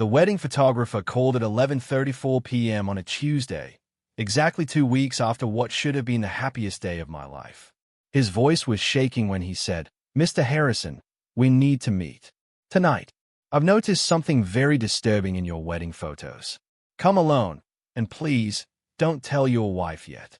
The wedding photographer called at 11:34 p.m. on a Tuesday, exactly 2 weeks after what should have been the happiest day of my life. His voice was shaking when he said, "Mr. Harrison, we need to meet. Tonight. I've noticed something very disturbing in your wedding photos. Come alone, and please, don't tell your wife yet."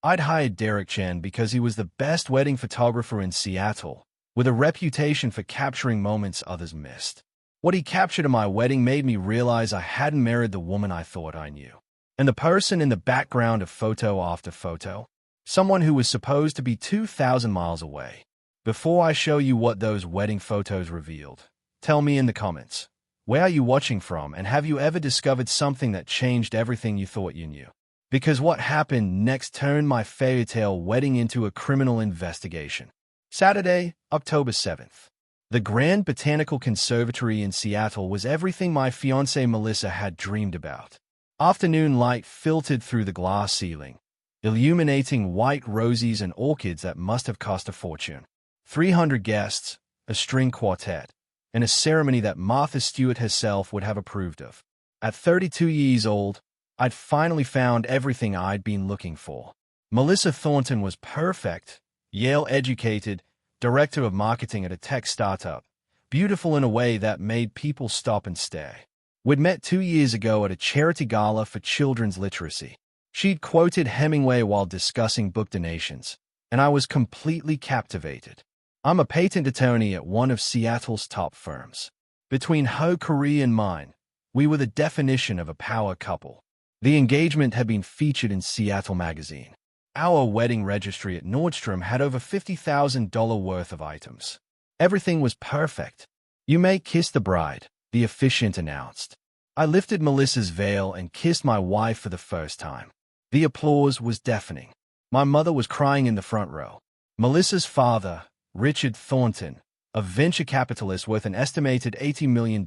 I'd hired Derek Chen because he was the best wedding photographer in Seattle, with a reputation for capturing moments others missed. What he captured at my wedding made me realize I hadn't married the woman I thought I knew. And the person in the background of photo after photo? Someone who was supposed to be 2,000 miles away. Before I show you what those wedding photos revealed, tell me in the comments, where are you watching from, and have you ever discovered something that changed everything you thought you knew? Because what happened next turned my fairytale wedding into a criminal investigation. Saturday, October 7th. The Grand Botanical Conservatory in Seattle was everything my fiancée Melissa had dreamed about. Afternoon light filtered through the glass ceiling, illuminating white roses and orchids that must have cost a fortune. 300 guests, a string quartet, and a ceremony that Martha Stewart herself would have approved of. At 32 years old, I'd finally found everything I'd been looking for. Melissa Thornton was perfect, Yale-educated, director of marketing at a tech startup, beautiful in a way that made people stop and stare. We'd met 2 years ago at a charity gala for children's literacy. She'd quoted Hemingway while discussing book donations, and I was completely captivated. I'm a patent attorney at one of Seattle's top firms. Between her career and mine, we were the definition of a power couple. The engagement had been featured in Seattle Magazine. Our wedding registry at Nordstrom had over $50,000 worth of items. Everything was perfect. "You may kiss the bride," the officiant announced. I lifted Melissa's veil and kissed my wife for the first time. The applause was deafening. My mother was crying in the front row. Melissa's father, Richard Thornton, a venture capitalist worth an estimated $80 million,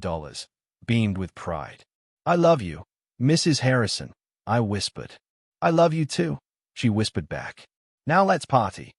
beamed with pride. "I love you, Mrs. Harrison," I whispered. "I love you too," she whispered back. "Now let's party."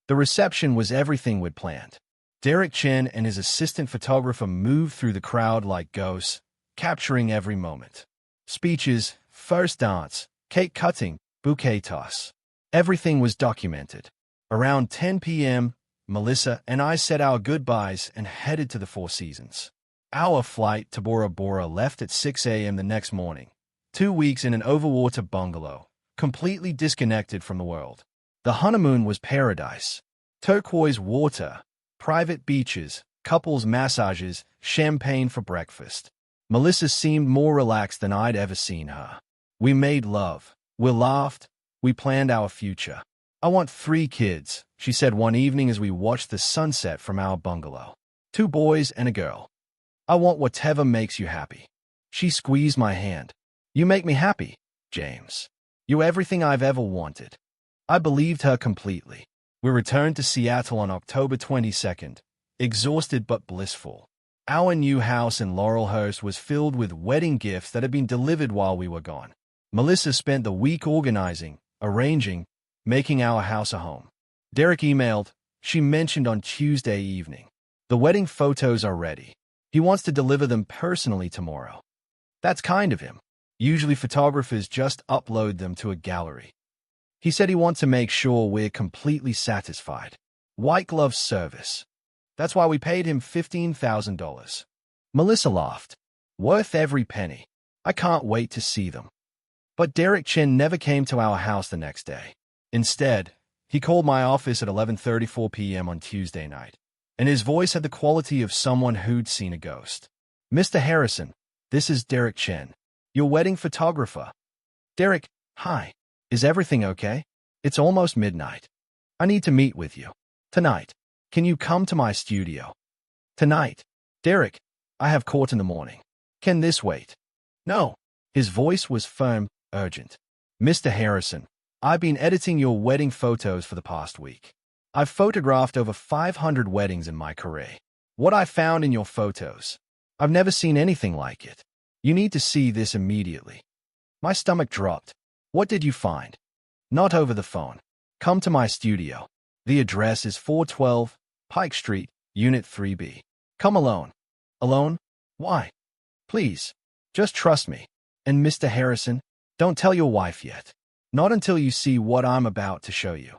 The reception was everything we'd planned. Derek Chen and his assistant photographer moved through the crowd like ghosts, capturing every moment. Speeches, first dance, cake cutting, bouquet toss. Everything was documented. Around 10 p.m., Melissa and I said our goodbyes and headed to the Four Seasons. Our flight to Bora Bora left at 6 a.m. the next morning. 2 weeks in an overwater bungalow, completely disconnected from the world. The honeymoon was paradise. Turquoise water, private beaches, couples massages, champagne for breakfast. Melissa seemed more relaxed than I'd ever seen her. We made love. We laughed. We planned our future. "I want 3 kids," she said one evening as we watched the sunset from our bungalow. 2 boys and a girl. "I want whatever makes you happy." She squeezed my hand. "You make me happy, James. You're everything I've ever wanted." I believed her completely. We returned to Seattle on October 22nd, exhausted but blissful. Our new house in Laurelhurst was filled with wedding gifts that had been delivered while we were gone. Melissa spent the week organizing, arranging, making our house a home. Derek emailed. She mentioned on Tuesday evening. "The wedding photos are ready. He wants to deliver them personally tomorrow." That's kind of him. Usually photographers just upload them to a gallery. He said he wants to make sure we're completely satisfied. White glove service. That's why we paid him $15,000. Melissa laughed. "Worth every penny. I can't wait to see them." But Derek Chen never came to our house the next day. Instead, he called my office at 11:34 p.m. on Tuesday night, and his voice had the quality of someone who'd seen a ghost. "Mr. Harrison, this is Derek Chen, your wedding photographer." "Derek, hi. Is everything okay? It's almost midnight. I need to meet with you. Tonight. Can you come to my studio?" "Tonight. Derek, I have court in the morning. Can this wait?" "No." His voice was firm, urgent. "Mr. Harrison, I've been editing your wedding photos for the past week. I've photographed over 500 weddings in my career. What I found in your photos, I've never seen anything like it. You need to see this immediately." My stomach dropped. "What did you find?" "Not over the phone. Come to my studio. The address is 412 Pike Street, Unit 3B. Come alone." "Alone? Why?" "Please. Just trust me. And Mr. Harrison, don't tell your wife yet. Not until you see what I'm about to show you."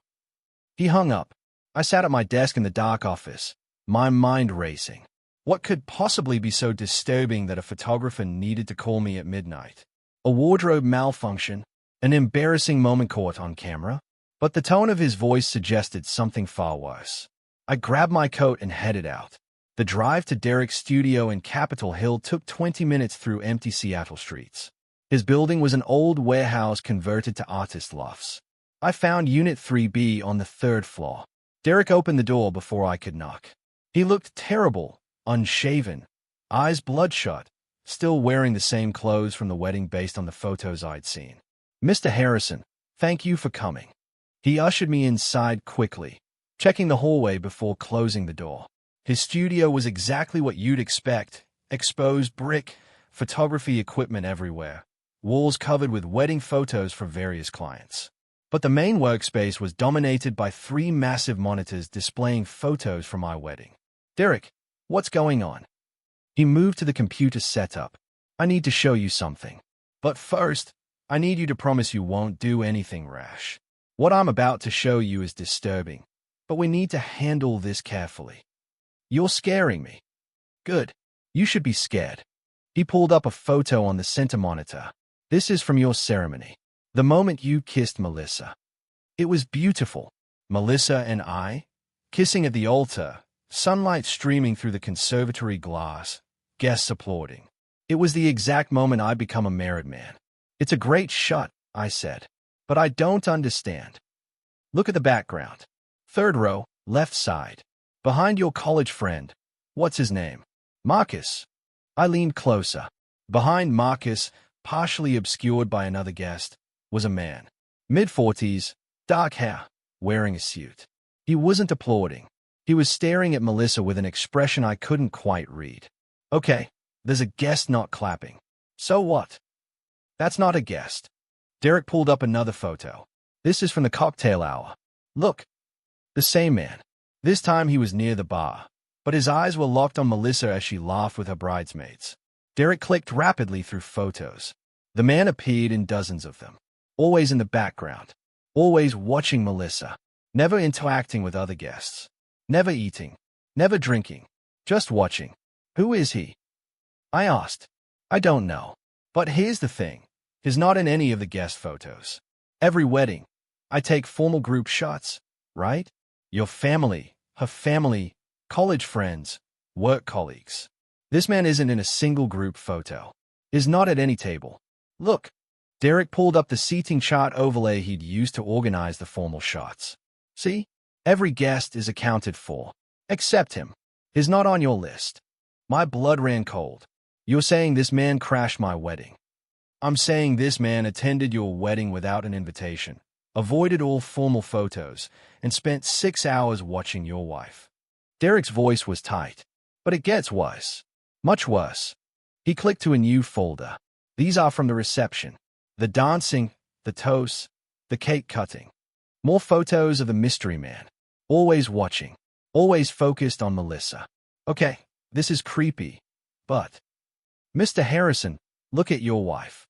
He hung up. I sat at my desk in the dark office, my mind racing. What could possibly be so disturbing that a photographer needed to call me at midnight? A wardrobe malfunction? An embarrassing moment caught on camera? But the tone of his voice suggested something far worse. I grabbed my coat and headed out. The drive to Derek's studio in Capitol Hill took 20 minutes through empty Seattle streets. His building was an old warehouse converted to artist lofts. I found Unit 3B on the 3rd floor. Derek opened the door before I could knock. He looked terrible, unshaven, eyes bloodshot, still wearing the same clothes from the wedding based on the photos I'd seen. "Mr. Harrison, thank you for coming." He ushered me inside quickly, checking the hallway before closing the door. His studio was exactly what you'd expect: exposed brick, photography equipment everywhere, walls covered with wedding photos for various clients. But the main workspace was dominated by 3 massive monitors displaying photos from my wedding. "Derek, what's going on?" He moved to the computer setup. "I need to show you something. But first, I need you to promise you won't do anything rash. What I'm about to show you is disturbing, but we need to handle this carefully." "You're scaring me." "Good. You should be scared." He pulled up a photo on the center monitor. "This is from your ceremony. The moment you kissed Melissa." It was beautiful. Melissa and I, kissing at the altar, sunlight streaming through the conservatory glass, guests applauding. It was the exact moment I'd become a married man. "It's a great shot," I said, "but I don't understand." "Look at the background. 3rd row, left side. Behind your college friend. What's his name?" "Marcus." I leaned closer. Behind Marcus, partially obscured by another guest, was a man. Mid-40s, dark hair, wearing a suit. He wasn't applauding. He was staring at Melissa with an expression I couldn't quite read. "Okay, there's a guest not clapping. So what?" "That's not a guest." Derek pulled up another photo. "This is from the cocktail hour. Look." The same man. This time he was near the bar, but his eyes were locked on Melissa as she laughed with her bridesmaids. Derek clicked rapidly through photos. The man appeared in dozens of them, always in the background, always watching Melissa, never interacting with other guests, never eating, never drinking, just watching. "Who is he?" I asked. "I don't know. But here's the thing. He's not in any of the guest photos. Every wedding, I take formal group shots, right? Your family, her family, college friends, work colleagues. This man isn't in a single group photo. Is not at any table. Look." Derek pulled up the seating chart overlay he'd used to organize the formal shots. "See? Every guest is accounted for, except him. He's not on your list." My blood ran cold. "You're saying this man crashed my wedding?" "I'm saying this man attended your wedding without an invitation, avoided all formal photos, and spent 6 hours watching your wife." Derek's voice was tight. "But it gets worse. Much worse." He clicked to a new folder. "These are from the reception. The dancing, the toast, the cake cutting. More photos of the mystery man. Always watching. Always focused on Melissa. Okay, this is creepy. But, Mr. Harrison, look at your wife."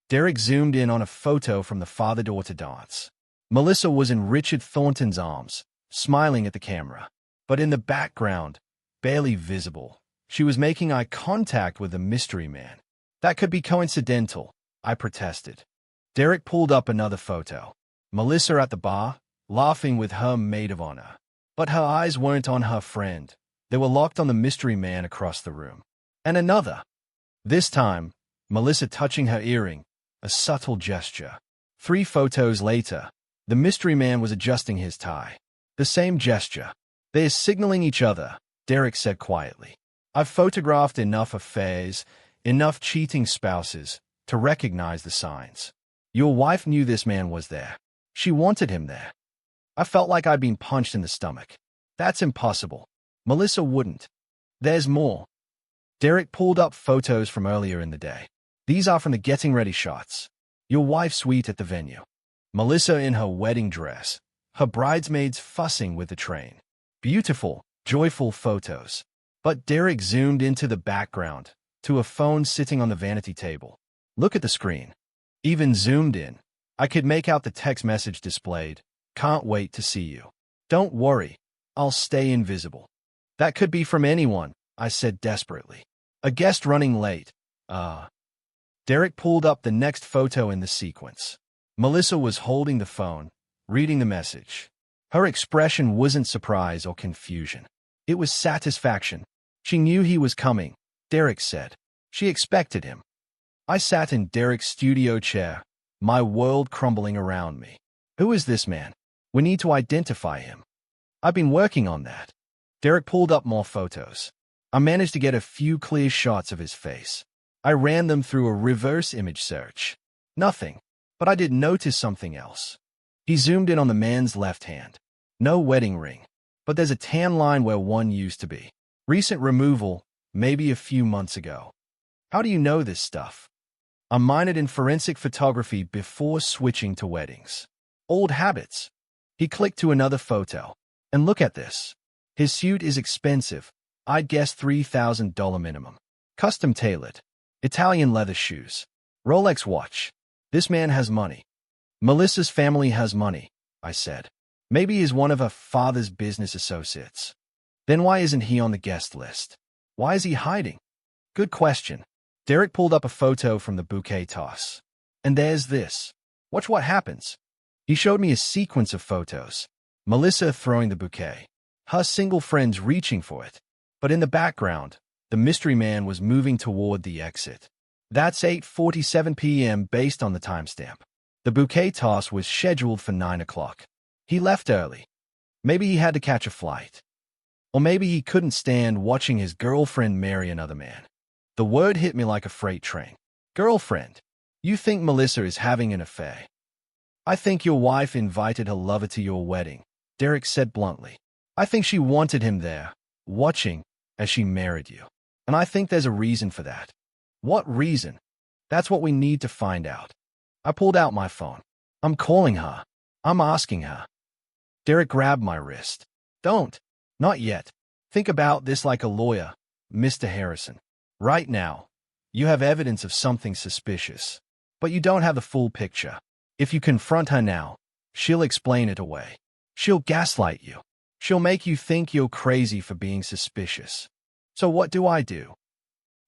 Derek zoomed in on a photo from the father-daughter dance. Melissa was in Richard Thornton's arms, smiling at the camera. But in the background, barely visible, she was making eye contact with the mystery man. "That could be coincidental," I protested. Derek pulled up another photo. Melissa at the bar, laughing with her maid of honor. But her eyes weren't on her friend. They were locked on the mystery man across the room. And another. This time, Melissa touching her earring, a subtle gesture. 3 photos later, the mystery man was adjusting his tie. The same gesture. "They are signaling each other," Derek said quietly. "I've photographed enough affairs, enough cheating spouses, to recognize the signs. Your wife knew this man was there. She wanted him there." I felt like I'd been punched in the stomach. "That's impossible. Melissa wouldn't." "There's more." Derek pulled up photos from earlier in the day. "These are from the getting ready shots. Your wife's suite at the venue. Melissa in her wedding dress, her bridesmaids fussing with the train. Beautiful, joyful photos." But Derek zoomed into the background, to a phone sitting on the vanity table. Look at the screen. Even zoomed in, I could make out the text message displayed. Can't wait to see you. Don't worry, I'll stay invisible. That could be from anyone, I said desperately. A guest running late. Derek pulled up the next photo in the sequence. Melissa was holding the phone, reading the message. Her expression wasn't surprise or confusion. It was satisfaction. She knew he was coming, Derek said. She expected him. I sat in Derek's studio chair, my world crumbling around me. Who is this man? We need to identify him. I've been working on that. Derek pulled up more photos. I managed to get a few clear shots of his face. I ran them through a reverse image search. Nothing, but I did notice something else. He zoomed in on the man's left hand. No wedding ring, but there's a tan line where one used to be. Recent removal, maybe a few months ago. How do you know this stuff? I minored in forensic photography before switching to weddings. Old habits. He clicked to another photo. And look at this. His suit is expensive. I'd guess $3,000 minimum. Custom tailored. Italian leather shoes. Rolex watch. This man has money. Melissa's family has money, I said. Maybe he's one of her father's business associates. Then why isn't he on the guest list? Why is he hiding? Good question. Derek pulled up a photo from the bouquet toss. And there's this. Watch what happens. He showed me a sequence of photos. Melissa throwing the bouquet. Her single friends reaching for it. But in the background, the mystery man was moving toward the exit. That's 8:47 p.m. based on the timestamp. The bouquet toss was scheduled for 9 o'clock. He left early. Maybe he had to catch a flight. Or maybe he couldn't stand watching his girlfriend marry another man. The word hit me like a freight train. Girlfriend. You think Melissa is having an affair? I think your wife invited her lover to your wedding, Derek said bluntly. I think she wanted him there, watching, as she married you. And I think there's a reason for that. What reason? That's what we need to find out. I pulled out my phone. I'm calling her. I'm asking her. Derek grabbed my wrist. Don't. Not yet. Think about this like a lawyer, Mr. Harrison. Right now, you have evidence of something suspicious. But you don't have the full picture. If you confront her now, she'll explain it away. She'll gaslight you. She'll make you think you're crazy for being suspicious. So what do?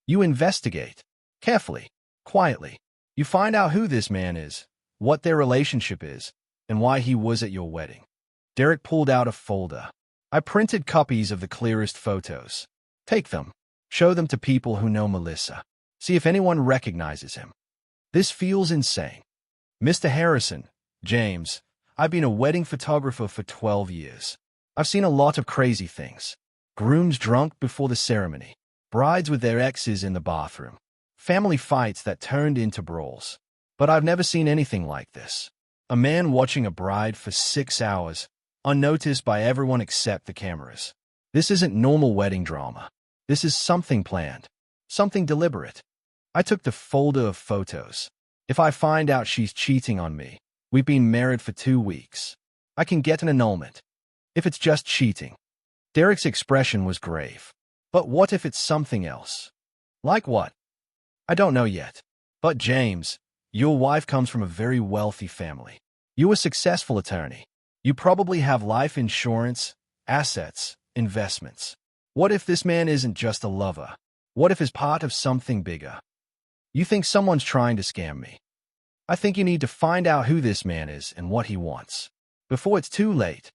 You investigate. Carefully. Quietly. You find out who this man is, what their relationship is, and why he was at your wedding. Derek pulled out a folder. I printed copies of the clearest photos. Take them. Show them to people who know Melissa. See if anyone recognizes him. This feels insane. Mr. Harrison, James, I've been a wedding photographer for 12 years. I've seen a lot of crazy things. Grooms drunk before the ceremony. Brides with their exes in the bathroom. Family fights that turned into brawls. But I've never seen anything like this. A man watching a bride for 6 hours, unnoticed by everyone except the cameras. This isn't normal wedding drama. This is something planned. Something deliberate. I took the folder of photos. If I find out she's cheating on me, we've been married for 2 weeks. I can get an annulment. If it's just cheating. Derek's expression was grave. But what if it's something else? Like what? I don't know yet. But James, your wife comes from a very wealthy family. You're a successful attorney. You probably have life insurance, assets, investments. What if this man isn't just a lover? What if he's part of something bigger? You think someone's trying to scam me? I think you need to find out who this man is and what he wants. Before it's too late.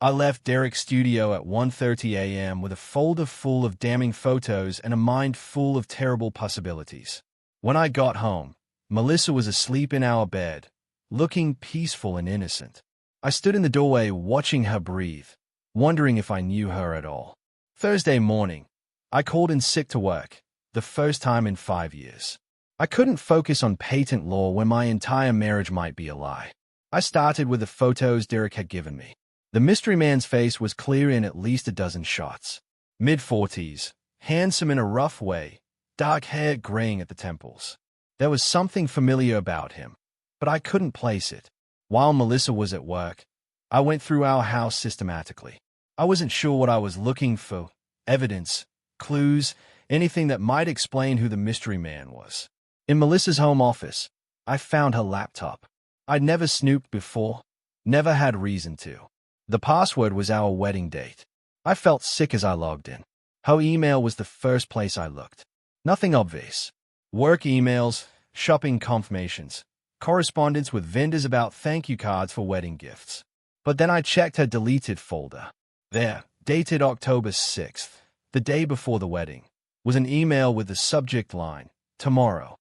I left Derek's studio at 1:30 a.m. with a folder full of damning photos and a mind full of terrible possibilities. When I got home, Melissa was asleep in our bed, looking peaceful and innocent. I stood in the doorway watching her breathe, wondering if I knew her at all. Thursday morning, I called in sick to work, the first time in 5 years. I couldn't focus on patent law when my entire marriage might be a lie. I started with the photos Derek had given me. The mystery man's face was clear in at least a dozen shots. Mid-40s, handsome in a rough way, dark hair graying at the temples. There was something familiar about him, but I couldn't place it. While Melissa was at work, I went through our house systematically. I wasn't sure what I was looking for. Evidence, clues, anything that might explain who the mystery man was. In Melissa's home office, I found her laptop. I'd never snooped before, never had reason to. The password was our wedding date. I felt sick as I logged in. Her email was the first place I looked. Nothing obvious. Work emails, shopping confirmations, correspondence with vendors about thank you cards for wedding gifts. But then I checked her deleted folder. There, dated October 6th, the day before the wedding, was an email with the subject line, "Tomorrow."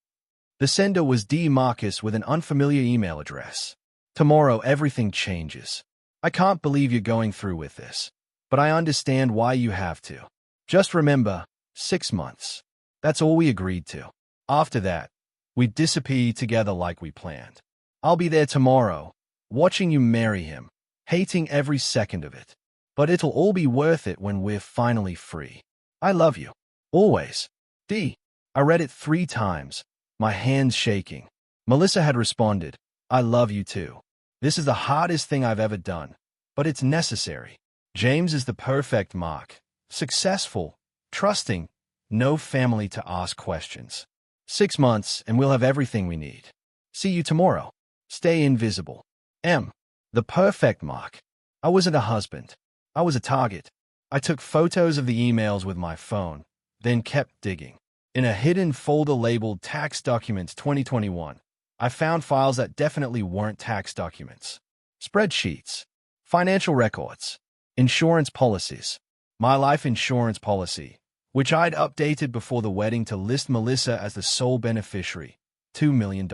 The sender was D. Marcus with an unfamiliar email address. "Tomorrow everything changes. I can't believe you're going through with this, but I understand why you have to. Just remember, 6 months. That's all we agreed to. After that, we disappear together like we planned. I'll be there tomorrow, watching you marry him, hating every second of it. But it'll all be worth it when we're finally free. I love you. Always. D." I read it 3 times, my hands shaking. Melissa had responded, "I love you too. This is the hardest thing I've ever done, but it's necessary. James is the perfect Mark. Successful, trusting, no family to ask questions. 6 months and we'll have everything we need. See you tomorrow. Stay invisible. M." The perfect Mark. I wasn't a husband. I was a target. I took photos of the emails with my phone, then kept digging. In a hidden folder labeled Tax Documents 2021, I found files that definitely weren't tax documents. Spreadsheets, financial records, insurance policies. My life insurance policy, which I'd updated before the wedding to list Melissa as the sole beneficiary, $2 million.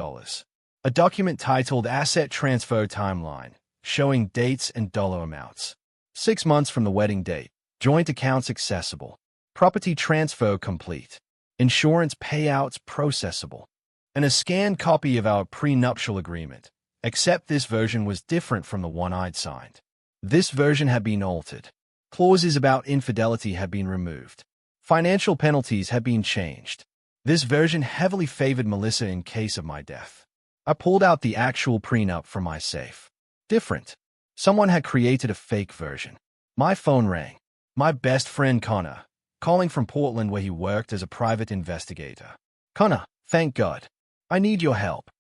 A document titled Asset Transfer Timeline, showing dates and dollar amounts. 6 months from the wedding date, joint accounts accessible, property transfer complete, insurance payouts processable, and a scanned copy of our prenuptial agreement, except this version was different from the one I'd signed. This version had been altered. Clauses about infidelity had been removed. Financial penalties had been changed. This version heavily favored Melissa in case of my death. I pulled out the actual prenup from my safe. Different. Someone had created a fake version. My phone rang. My best friend Connor, calling from Portland where he worked as a private investigator. "Connor, thank God. I need your help."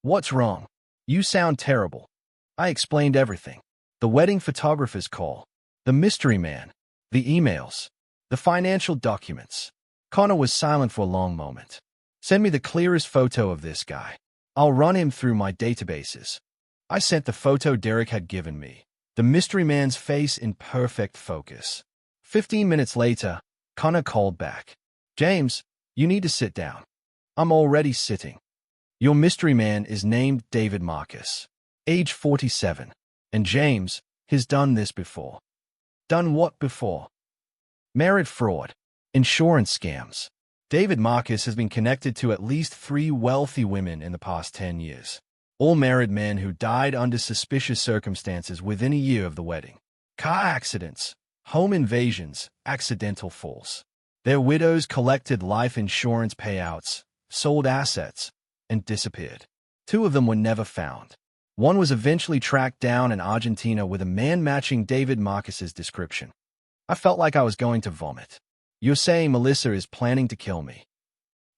"What's wrong? You sound terrible." I explained everything. The wedding photographer's call, the mystery man, the emails, the financial documents. Connor was silent for a long moment. "Send me the clearest photo of this guy. I'll run him through my databases." I sent the photo Derek had given me, the mystery man's face in perfect focus. 15 minutes later, Connor called back. "James, you need to sit down." "I'm already sitting." "Your mystery man is named David Marcus, age 47, and James has done this before." "Done what before?" "Merit fraud, insurance scams. David Marcus has been connected to at least 3 wealthy women in the past 10 years. All married men who died under suspicious circumstances within a year of the wedding. Car accidents, home invasions, accidental falls. Their widows collected life insurance payouts, sold assets, and disappeared. 2 of them were never found. One was eventually tracked down in Argentina with a man matching David Marcus's description. I felt like I was going to vomit. "You're saying Melissa is planning to kill me?"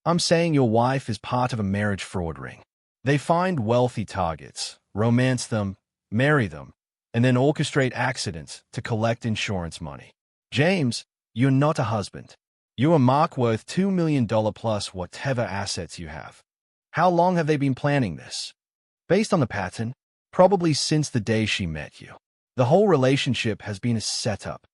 "I'm saying your wife is part of a marriage fraud ring. They find wealthy targets, romance them, marry them, and then orchestrate accidents to collect insurance money. James, you're not a husband. You're a Mark worth $2 million plus whatever assets you have. How long have they been planning this?" "Based on the pattern, probably since the day she met you. The whole relationship has been a setup."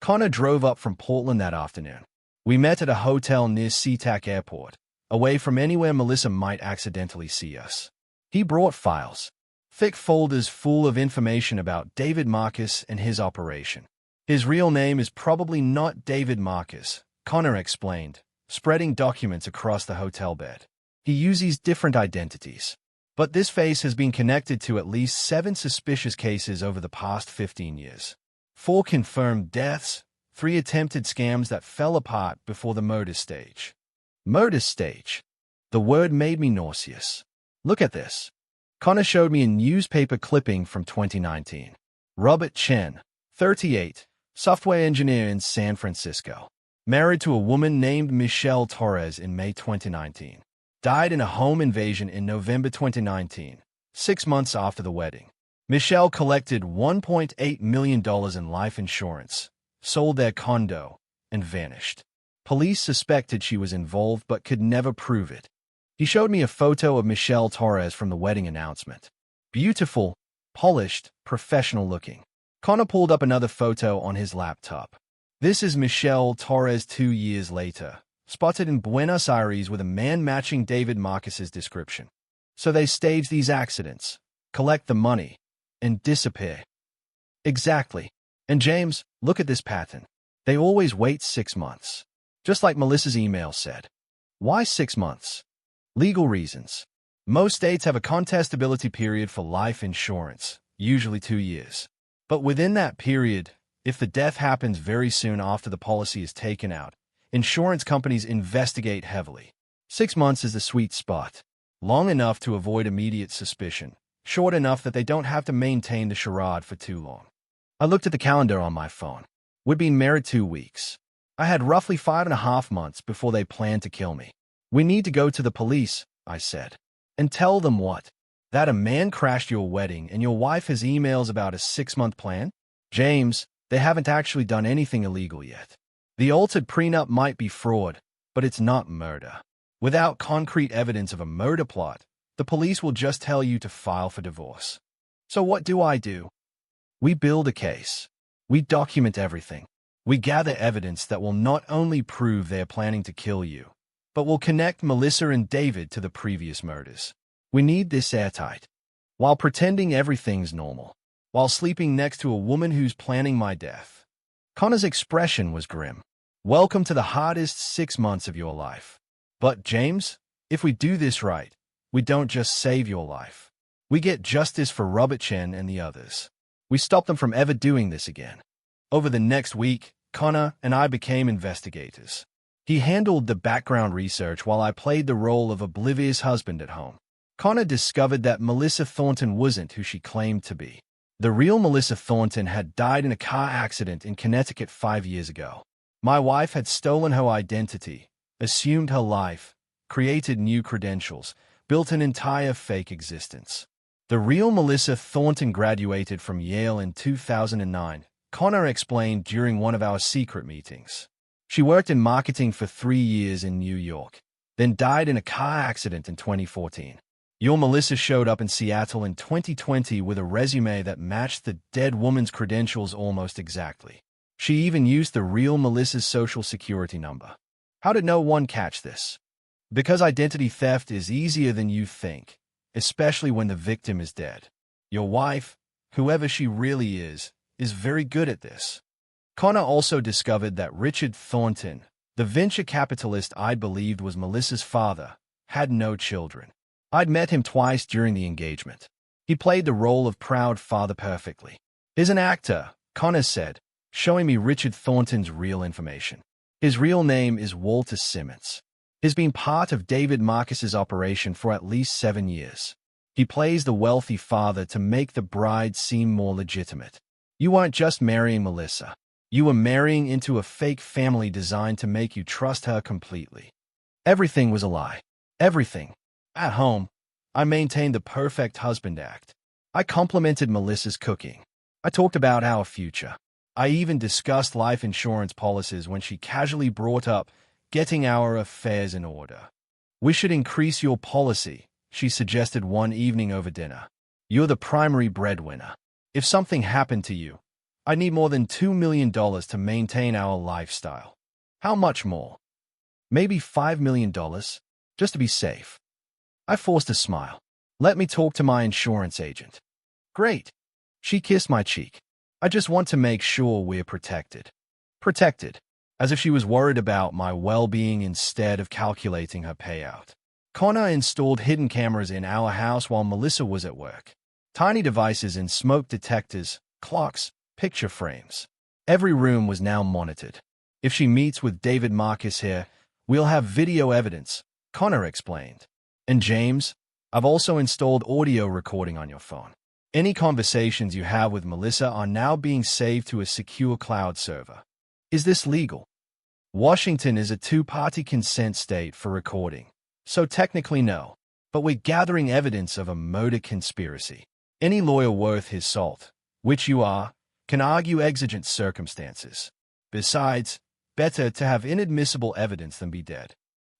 Connor drove up from Portland that afternoon. We met at a hotel near SeaTac Airport, away from anywhere Melissa might accidentally see us. He brought files, thick folders full of information about David Marcus and his operation. "His real name is probably not David Marcus," Connor explained, spreading documents across the hotel bed. "He uses different identities. But this face has been connected to at least 7 suspicious cases over the past 15 years. 4 confirmed deaths, 3 attempted scams that fell apart before the murder stage." Murder stage. The word made me nauseous. "Look at this." Connor showed me a newspaper clipping from 2019. Robert Chen, 38, software engineer in San Francisco. Married to a woman named Michelle Torres in May 2019. Died in a home invasion in November 2019, 6 months after the wedding. Michelle collected $1.8 million in life insurance, sold their condo, and vanished. Police suspected she was involved but could never prove it. He showed me a photo of Michelle Torres from the wedding announcement. Beautiful, polished, professional-looking. Connor pulled up another photo on his laptop. This is Michelle Torres 2 years later, spotted in Buenos Aires with a man matching David Marcus's description. So they stage these accidents, collect the money, and disappear. Exactly. And James, look at this pattern. They always wait 6 months. Just like Melissa's email said. Why 6 months? Legal reasons. Most states have a contestability period for life insurance, usually 2 years. But within that period, if the death happens very soon after the policy is taken out, insurance companies investigate heavily. 6 months is the sweet spot. Long enough to avoid immediate suspicion, short enough that they don't have to maintain the charade for too long. I looked at the calendar on my phone. We'd been married 2 weeks. I had roughly 5.5 months before they planned to kill me. We need to go to the police, I said. And tell them what? That a man crashed your wedding and your wife has emails about a 6-month plan? James, they haven't actually done anything illegal yet. The altered prenup might be fraud, but it's not murder. Without concrete evidence of a murder plot, the police will just tell you to file for divorce. So what do? We build a case. We document everything. We gather evidence that will not only prove they are planning to kill you, but will connect Melissa and David to the previous murders. We need this airtight. While pretending everything's normal. While sleeping next to a woman who's planning my death. Connor's expression was grim. Welcome to the hardest 6 months of your life. But, James, if we do this right, we don't just save your life. We get justice for Robert Chen and the others. We stop them from ever doing this again. Over the next week, Connor and I became investigators. He handled the background research while I played the role of oblivious husband at home. Connor discovered that Melissa Thornton wasn't who she claimed to be. The real Melissa Thornton had died in a car accident in Connecticut 5 years ago. My wife had stolen her identity, assumed her life, created new credentials, built an entire fake existence. The real Melissa Thornton graduated from Yale in 2009, Connor explained during one of our secret meetings. She worked in marketing for 3 years in New York, then died in a car accident in 2014. Your Melissa showed up in Seattle in 2020 with a resume that matched the dead woman's credentials almost exactly. She even used the real Melissa's social security number. How did no one catch this? Because identity theft is easier than you think, especially when the victim is dead. Your wife, whoever she really is very good at this. Connor also discovered that Richard Thornton, the venture capitalist I believed was Melissa's father, had no children. I'd met him twice during the engagement. He played the role of proud father perfectly. He's an actor, Connor said, showing me Richard Thornton's real information. His real name is Walter Simmons. He's been part of David Marcus's operation for at least 7 years. He plays the wealthy father to make the bride seem more legitimate. You weren't just marrying Melissa. You were marrying into a fake family designed to make you trust her completely. Everything was a lie. Everything. At home, I maintained the perfect husband act. I complimented Melissa's cooking. I talked about our future. I even discussed life insurance policies when she casually brought up getting our affairs in order. We should increase your policy, she suggested one evening over dinner. You're the primary breadwinner. If something happened to you, I need more than $2 million to maintain our lifestyle. How much more? Maybe $5 million, just to be safe. I forced a smile. Let me talk to my insurance agent. Great. She kissed my cheek. I just want to make sure we're protected. Protected, as if she was worried about my well-being instead of calculating her payout. Connor installed hidden cameras in our house while Melissa was at work. Tiny devices and smoke detectors, clocks, picture frames. Every room was now monitored. If she meets with David Marcus here, we'll have video evidence, Connor explained. And James, I've also installed audio recording on your phone. Any conversations you have with Melissa are now being saved to a secure cloud server. Is this legal? Washington is a two-party consent state for recording, so technically no. But we're gathering evidence of a murder conspiracy. Any lawyer worth his salt, which you are, can argue exigent circumstances. Besides, better to have inadmissible evidence than be dead.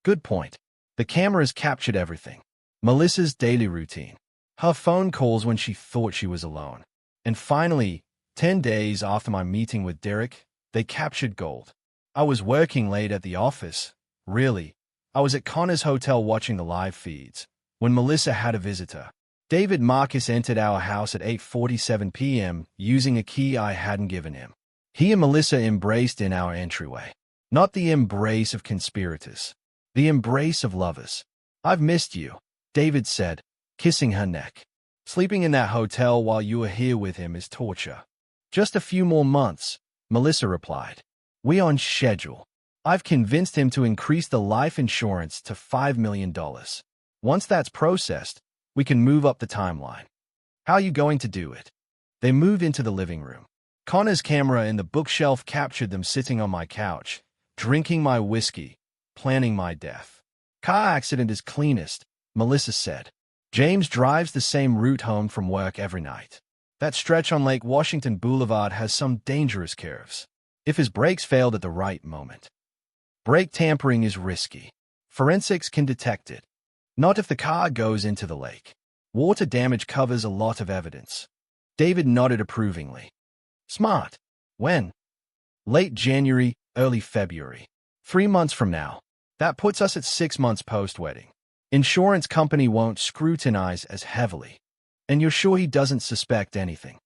Good point. The cameras captured everything. Melissa's daily routine. Her phone calls when she thought she was alone. And finally, 10 days after my meeting with Derek, they captured gold. I was working late at the office. Really, I was at Connor's hotel watching the live feeds when Melissa had a visitor. David Marcus entered our house at 8:47 p.m. using a key I hadn't given him. He and Melissa embraced in our entryway. Not the embrace of conspirators. The embrace of lovers. "I've missed you," David said, kissing her neck. "Sleeping in that hotel while you are here with him is torture." "Just a few more months," Melissa replied. "We on schedule. I've convinced him to increase the life insurance to $5 million. Once that's processed, we can move up the timeline." "How are you going to do it?" They moved into the living room. Connor's camera in the bookshelf captured them sitting on my couch, drinking my whiskey, planning my death. "Car accident is cleanest," Melissa said. "James drives the same route home from work every night. That stretch on Lake Washington Boulevard has some dangerous curves. If his brakes failed at the right moment. Brake tampering is risky. Forensics can detect it. Not if the car goes into the lake. Water damage covers a lot of evidence." David nodded approvingly. "Smart. When?" "Late January, early February. 3 months from now. That puts us at 6 months post-wedding. Insurance company won't scrutinize as heavily. And you're sure he doesn't suspect anything?"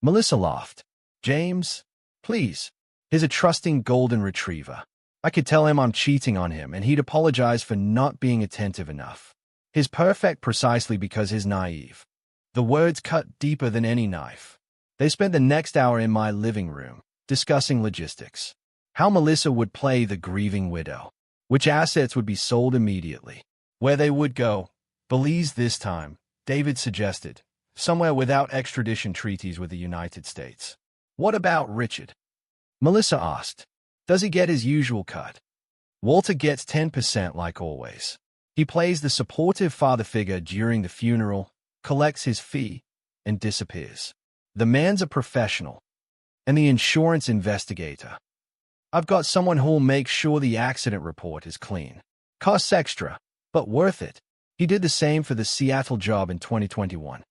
Melissa laughed. "James, please. He's a trusting golden retriever. I could tell him I'm cheating on him and he'd apologize for not being attentive enough. He's perfect precisely because he's naive." The words cut deeper than any knife. They spent the next hour in my living room, discussing logistics. How Melissa would play the grieving widow. Which assets would be sold immediately. Where they would go. Belize this time, David suggested. Somewhere without extradition treaties with the United States. "What about Richard?" Melissa asked. "Does he get his usual cut?" "Walter gets 10% like always. He plays the supportive father figure during the funeral, collects his fee, and disappears. The man's a professional. And the insurance investigator. I've got someone who'll make sure the accident report is clean. Costs extra, but worth it. He did the same for the Seattle job in 2021.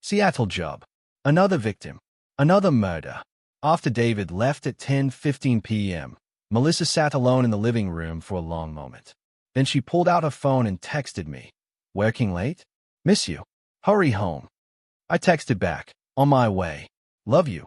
Seattle job. Another victim. Another murder." After David left at 10:15 p.m., Melissa sat alone in the living room for a long moment. Then she pulled out her phone and texted me. "Working late? Miss you. Hurry home." I texted back. "On my way. Love you."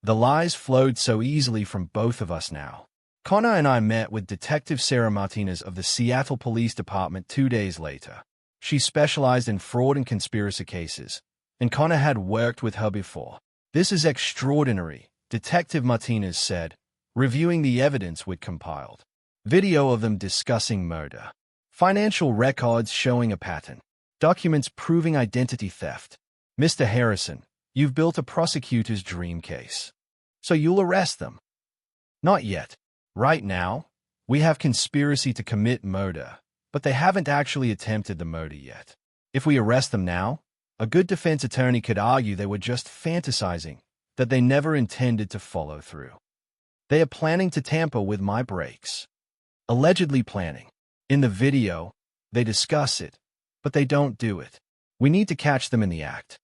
The lies flowed so easily from both of us now. Connor and I met with Detective Sarah Martinez of the Seattle Police Department 2 days later. She specialized in fraud and conspiracy cases, and Connor had worked with her before. "This is extraordinary," Detective Martinez said, reviewing the evidence we'd compiled. Video of them discussing murder. Financial records showing a pattern. Documents proving identity theft. "Mr. Harrison, you've built a prosecutor's dream case. So you'll arrest them?" "Not yet. Right now, we have conspiracy to commit murder, but they haven't actually attempted the murder yet. If we arrest them now, a good defense attorney could argue they were just fantasizing, that they never intended to follow through. They are planning to tamper with my brakes. Allegedly planning. In the video, they discuss it, but they don't do it. We need to catch them in the act."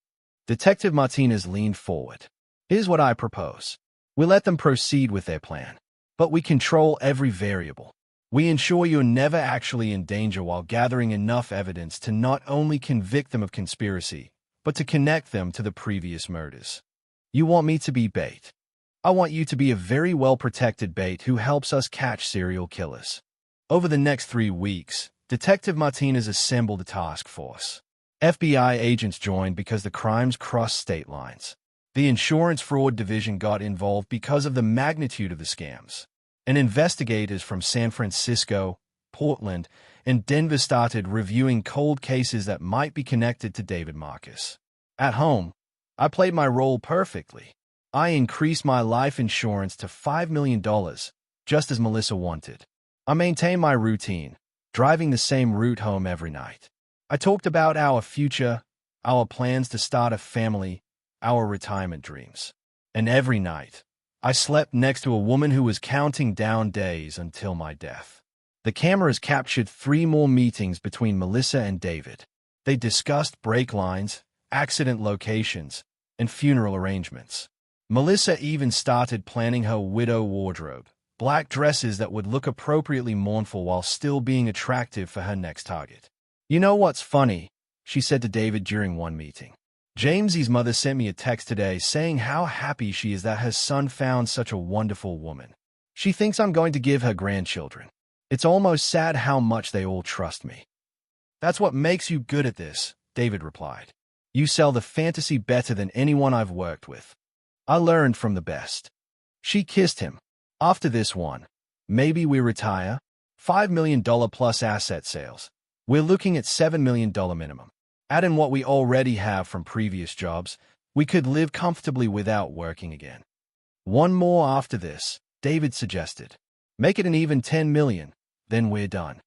Detective Martinez leaned forward. "Here's what I propose. We let them proceed with their plan, but we control every variable. We ensure you're never actually in danger while gathering enough evidence to not only convict them of conspiracy, but to connect them to the previous murders. You want me to be bait. I want you to be a very well-protected bait who helps us catch serial killers." Over the next 3 weeks, Detective Martinez assembled a task force. FBI agents joined because the crimes crossed state lines. The insurance fraud division got involved because of the magnitude of the scams. And investigators from San Francisco, Portland, and Denver started reviewing cold cases that might be connected to David Marcus. At home, I played my role perfectly. I increased my life insurance to $5 million, just as Melissa wanted. I maintained my routine, driving the same route home every night. I talked about our future, our plans to start a family, our retirement dreams. And every night, I slept next to a woman who was counting down days until my death. The cameras captured 3 more meetings between Melissa and David. They discussed brake lines, accident locations, and funeral arrangements. Melissa even started planning her widow wardrobe, black dresses that would look appropriately mournful while still being attractive for her next target. "You know what's funny?" she said to David during one meeting. "Jamesy's mother sent me a text today saying how happy she is that her son found such a wonderful woman. She thinks I'm going to give her grandchildren. It's almost sad how much they all trust me." "That's what makes you good at this," David replied. "You sell the fantasy better than anyone I've worked with. I learned from the best." She kissed him. "After this one, maybe we retire. $5 million plus asset sales. We're looking at $7 million minimum. Add in what we already have from previous jobs, we could live comfortably without working again." "One more after this," David suggested. "Make it an even $10 million, then we're done."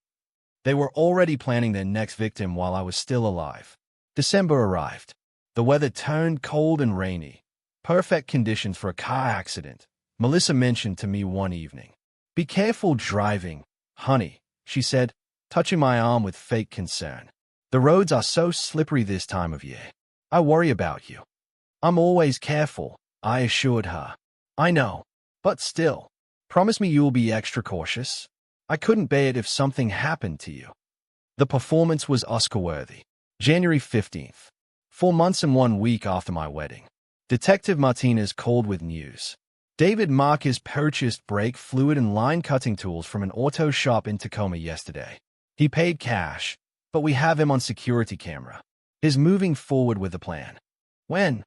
They were already planning their next victim while I was still alive. December arrived. The weather turned cold and rainy. Perfect conditions for a car accident. Melissa mentioned to me one evening. "Be careful driving, honey," she said, touching my arm with fake concern. "The roads are so slippery this time of year. I worry about you." "I'm always careful," I assured her. "I know, but still, promise me you'll be extra cautious. I couldn't bear it if something happened to you." The performance was Oscar-worthy. January 15th. 4 months and 1 week after my wedding. Detective Martinez called with news. David Marcus purchased brake fluid and line-cutting tools from an auto shop in Tacoma yesterday. He paid cash, but we have him on security camera. He's moving forward with the plan. When?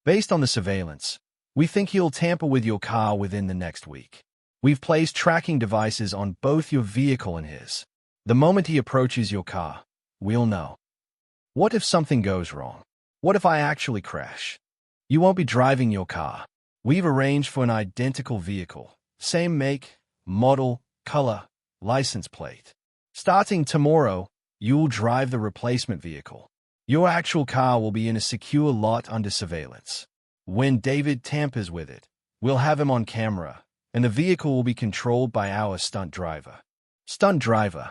Based on the surveillance, we think he'll tamper with your car within the next week. We've placed tracking devices on both your vehicle and his. The moment he approaches your car, we'll know. What if something goes wrong? What if I actually crash? You won't be driving your car. We've arranged for an identical vehicle, same make, model, color, license plate. Starting tomorrow, you'll drive the replacement vehicle. Your actual car will be in a secure lot under surveillance. When David tampers with it, we'll have him on camera, and the vehicle will be controlled by our stunt driver. Stunt driver.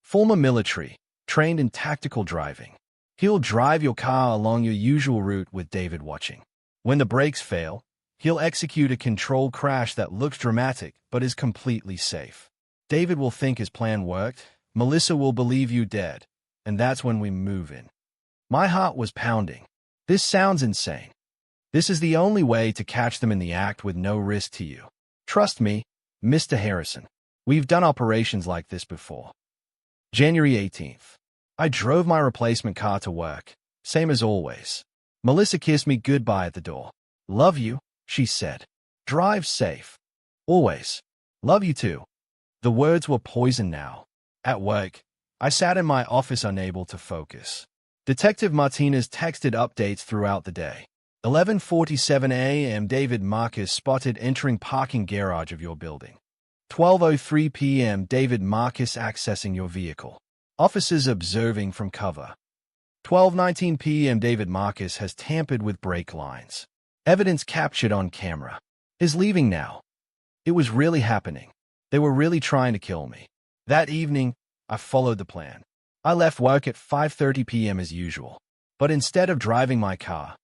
Former military, trained in tactical driving. He'll drive your car along your usual route with David watching. When the brakes fail, he'll execute a controlled crash that looks dramatic but is completely safe. David will think his plan worked, Melissa will believe you dead, and that's when we move in. My heart was pounding. This sounds insane. This is the only way to catch them in the act with no risk to you. Trust me, Mr. Harrison. We've done operations like this before. January 18th. I drove my replacement car to work, same as always. Melissa kissed me goodbye at the door. "Love you," she said. "Drive safe. Always. Love you too." The words were poison now. At work, I sat in my office unable to focus. Detective Martinez texted updates throughout the day. 11:47 a.m. David Marcus spotted entering parking garage of your building. 12:03 p.m. David Marcus accessing your vehicle. Officers observing from cover. 12:19 p.m. David Marcus has tampered with brake lines. Evidence captured on camera. Is leaving now. It was really happening. They were really trying to kill me. That evening, I followed the plan. I left work at 5:30 p.m. as usual. But instead of driving my car,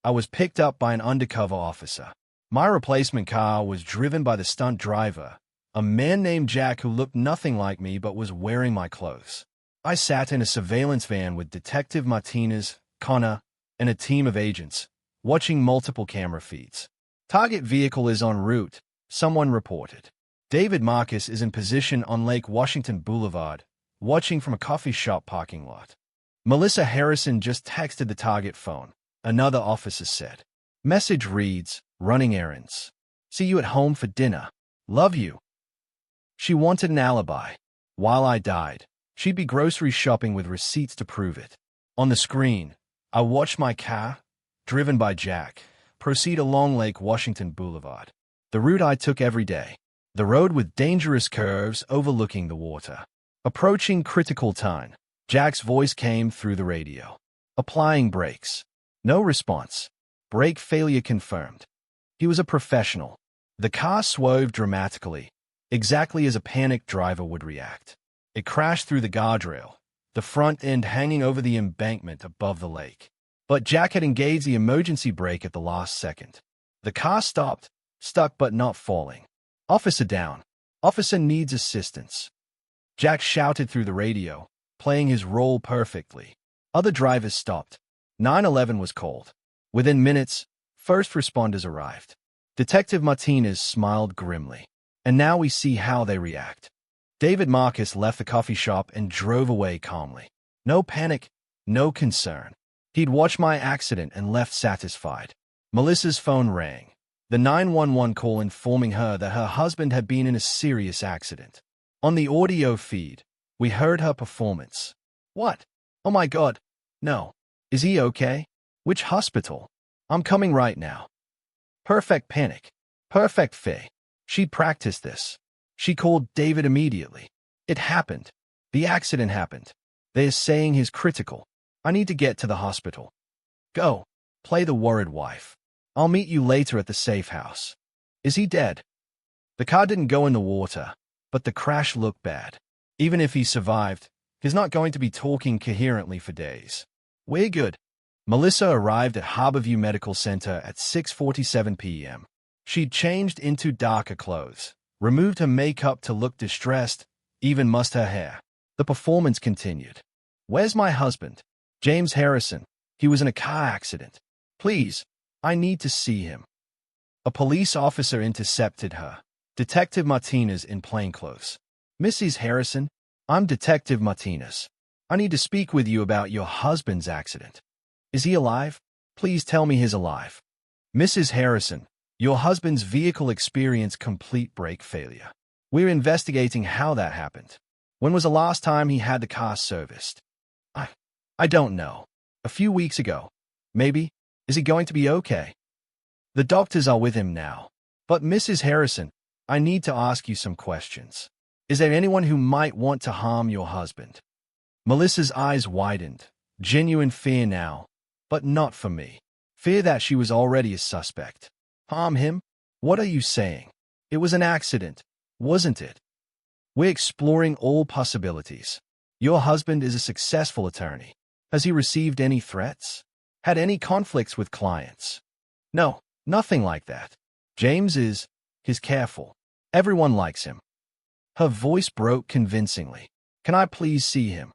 I was picked up by an undercover officer. My replacement car was driven by the stunt driver, a man named Jack who looked nothing like me but was wearing my clothes. I sat in a surveillance van with Detective Martinez, Connor, and a team of agents, watching multiple camera feeds. Target vehicle is en route, someone reported. David Marcus is in position on Lake Washington Boulevard, watching from a coffee shop parking lot. Melissa Harrison just texted the target phone, another officer said. Message reads, "Running errands. See you at home for dinner. Love you." She wanted an alibi. While I died, she'd be grocery shopping with receipts to prove it. On the screen, I watched my car, driven by Jack, proceed along Lake Washington Boulevard, the route I took every day. The road with dangerous curves overlooking the water. Approaching critical time. Jack's voice came through the radio. Applying brakes. No response. Brake failure confirmed. He was a professional. The car swerved dramatically, exactly as a panicked driver would react. It crashed through the guardrail, the front end hanging over the embankment above the lake. But Jack had engaged the emergency brake at the last second. The car stopped, stuck but not falling. "Officer down. Officer needs assistance." Jack shouted through the radio, playing his role perfectly. Other drivers stopped. 911 was called. Within minutes, first responders arrived. Detective Martinez smiled grimly. And now we see how they react. David Marcus left the coffee shop and drove away calmly. No panic, no concern. He'd watched my accident and left satisfied. Melissa's phone rang. The 911 call informing her that her husband had been in a serious accident. On the audio feed, we heard her performance. "What? Oh my God. No. Is he okay? Which hospital? I'm coming right now." Perfect panic. Perfect Faye. She practiced this. She called David immediately. "It happened. The accident happened. They're saying he's critical. I need to get to the hospital." "Go. Play the worried wife. I'll meet you later at the safe house." "Is he dead?" The car didn't go in the water, but the crash looked bad. Even if he survived, he's not going to be talking coherently for days. "We're good." Melissa arrived at Harborview Medical Center at 6:47 p.m. She'd changed into darker clothes, removed her makeup to look distressed, even mussed her hair. The performance continued. "Where's my husband? James Harrison. He was in a car accident. Please, I need to see him." A police officer intercepted her. Detective Martinez in plainclothes. "Mrs. Harrison, I'm Detective Martinez. I need to speak with you about your husband's accident." "Is he alive? Please tell me he's alive." "Mrs. Harrison, your husband's vehicle experienced complete brake failure. We're investigating how that happened. When was the last time he had the car serviced?" I don't know. A few weeks ago. Maybe. Is he going to be okay?" "The doctors are with him now. But Mrs. Harrison, I need to ask you some questions. Is there anyone who might want to harm your husband?" Melissa's eyes widened. Genuine fear now, but not for me. Fear that she was already a suspect. "Harm him? What are you saying? It was an accident, wasn't it?" "We're exploring all possibilities. Your husband is a successful attorney. Has he received any threats? Had any conflicts with clients?" "No, nothing like that. James he's careful. Everyone likes him." Her voice broke convincingly. "Can I please see him?"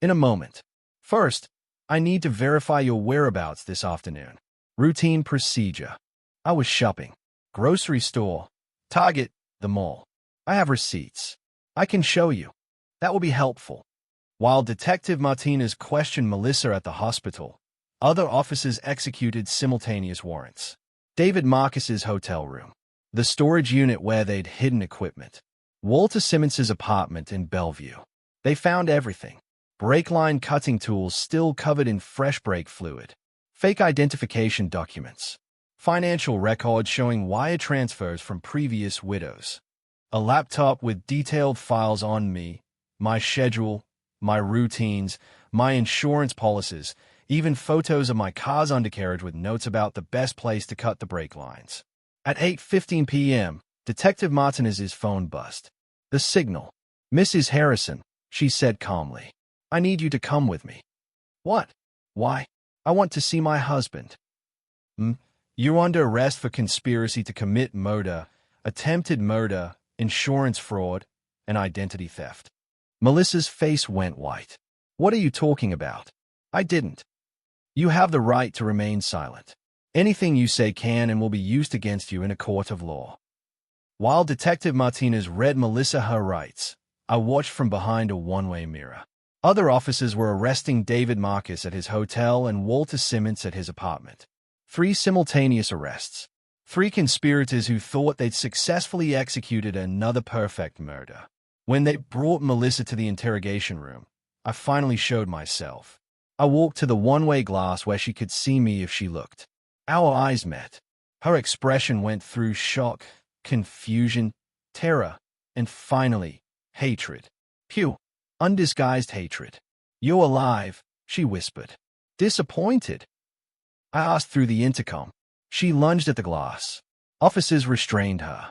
"In a moment. First, I need to verify your whereabouts this afternoon." Routine procedure. "I was shopping. Grocery store. Target. The mall. I have receipts. I can show you. That will be helpful." While Detective Martinez questioned Melissa at the hospital, other officers executed simultaneous warrants. David Marcus's hotel room. The storage unit where they'd hidden equipment. Walter Simmons's apartment in Bellevue. They found everything. Brake line cutting tools still covered in fresh brake fluid. Fake identification documents. Financial records showing wire transfers from previous widows. A laptop with detailed files on me, my schedule, my routines, my insurance policies, even photos of my car's undercarriage with notes about the best place to cut the brake lines. At 8:15 p.m., Detective Martinez's phone buzzed. The signal. "Mrs. Harrison," she said calmly. "I need you to come with me." "What? Why?" "I want to see my husband." You're under arrest for conspiracy to commit murder, attempted murder, insurance fraud, and identity theft." Melissa's face went white. "What are you talking about? I didn't." "You have the right to remain silent. Anything you say can and will be used against you in a court of law." While Detective Martinez read Melissa her rights, I watched from behind a one-way mirror. Other officers were arresting David Marcus at his hotel and Walter Simmons at his apartment. 3 simultaneous arrests. 3 conspirators who thought they'd successfully executed another perfect murder. When they brought Melissa to the interrogation room, I finally showed myself. I walked to the one-way glass where she could see me if she looked. Our eyes met. Her expression went through shock, confusion, terror, and finally, hatred. Phew, undisguised hatred. "You're alive," she whispered. "Disappointed?" I asked through the intercom. She lunged at the glass. Officers restrained her.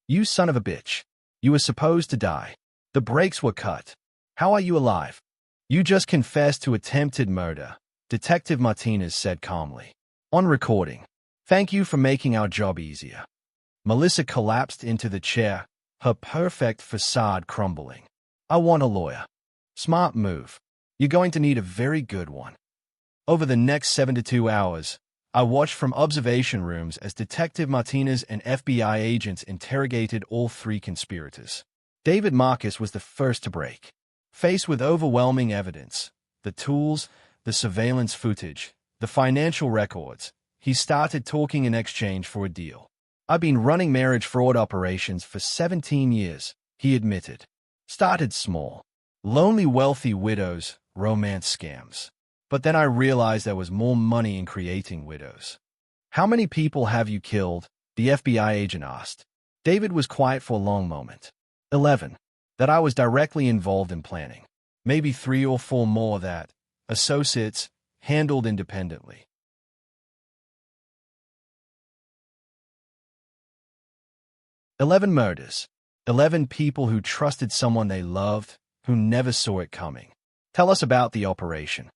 "You son of a bitch. You were supposed to die. The brakes were cut. How are you alive?" "You just confessed to attempted murder," Detective Martinez said calmly. "On recording. Thank you for making our job easier." Melissa collapsed into the chair, her perfect facade crumbling. "I want a lawyer." "Smart move. You're going to need a very good one." Over the next 72 hours, I watched from observation rooms as Detective Martinez and FBI agents interrogated all three conspirators. David Marcus was the first to break. Faced with overwhelming evidence, the tools, the surveillance footage, the financial records, he started talking in exchange for a deal. "I've been running marriage fraud operations for 17 years, he admitted. Started small. Lonely wealthy widows, romance scams. But then I realized there was more money in creating widows." "How many people have you killed?" the FBI agent asked. David was quiet for a long moment. 11. That I was directly involved in planning. Maybe 3 or 4 more that associates handled independently. "11 murders. 11 people who trusted someone they loved, who never saw it coming." "Tell us about the operation."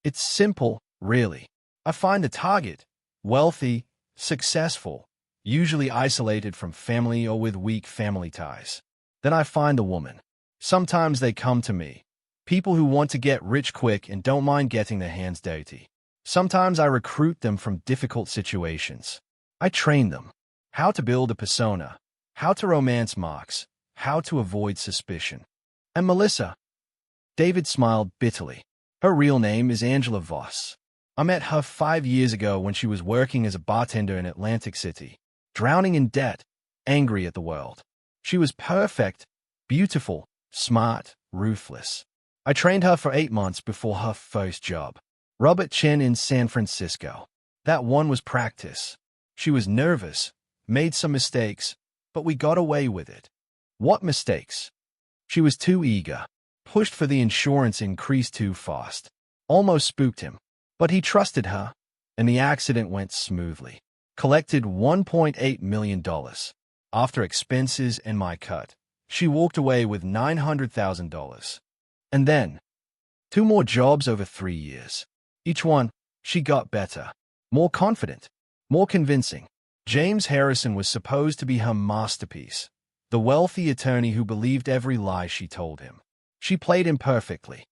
"It's simple, really. I find the target, wealthy, successful, usually isolated from family or with weak family ties. Then I find the woman. Sometimes they come to me. People who want to get rich quick and don't mind getting their hands dirty. Sometimes I recruit them from difficult situations. I train them. How to build a persona, how to romance Marks, how to avoid suspicion." "And Melissa?" David smiled bitterly. "Her real name is Angela Voss. I met her 5 years ago when she was working as a bartender in Atlantic City, drowning in debt, angry at the world. She was perfect, beautiful, smart, ruthless. I trained her for 8 months before her first job. Robert Chen in San Francisco. That one was practice. She was nervous, made some mistakes, but we got away with it." "What mistakes?" "She was too eager. Pushed for the insurance increase too fast. Almost spooked him. But he trusted her, and the accident went smoothly. Collected $1.8 million. After expenses and my cut, she walked away with $900,000. And then, 2 more jobs over 3 years. Each one, she got better. More confident. More convincing. James Harrison was supposed to be her masterpiece. The wealthy attorney who believed every lie she told him. She played him perfectly.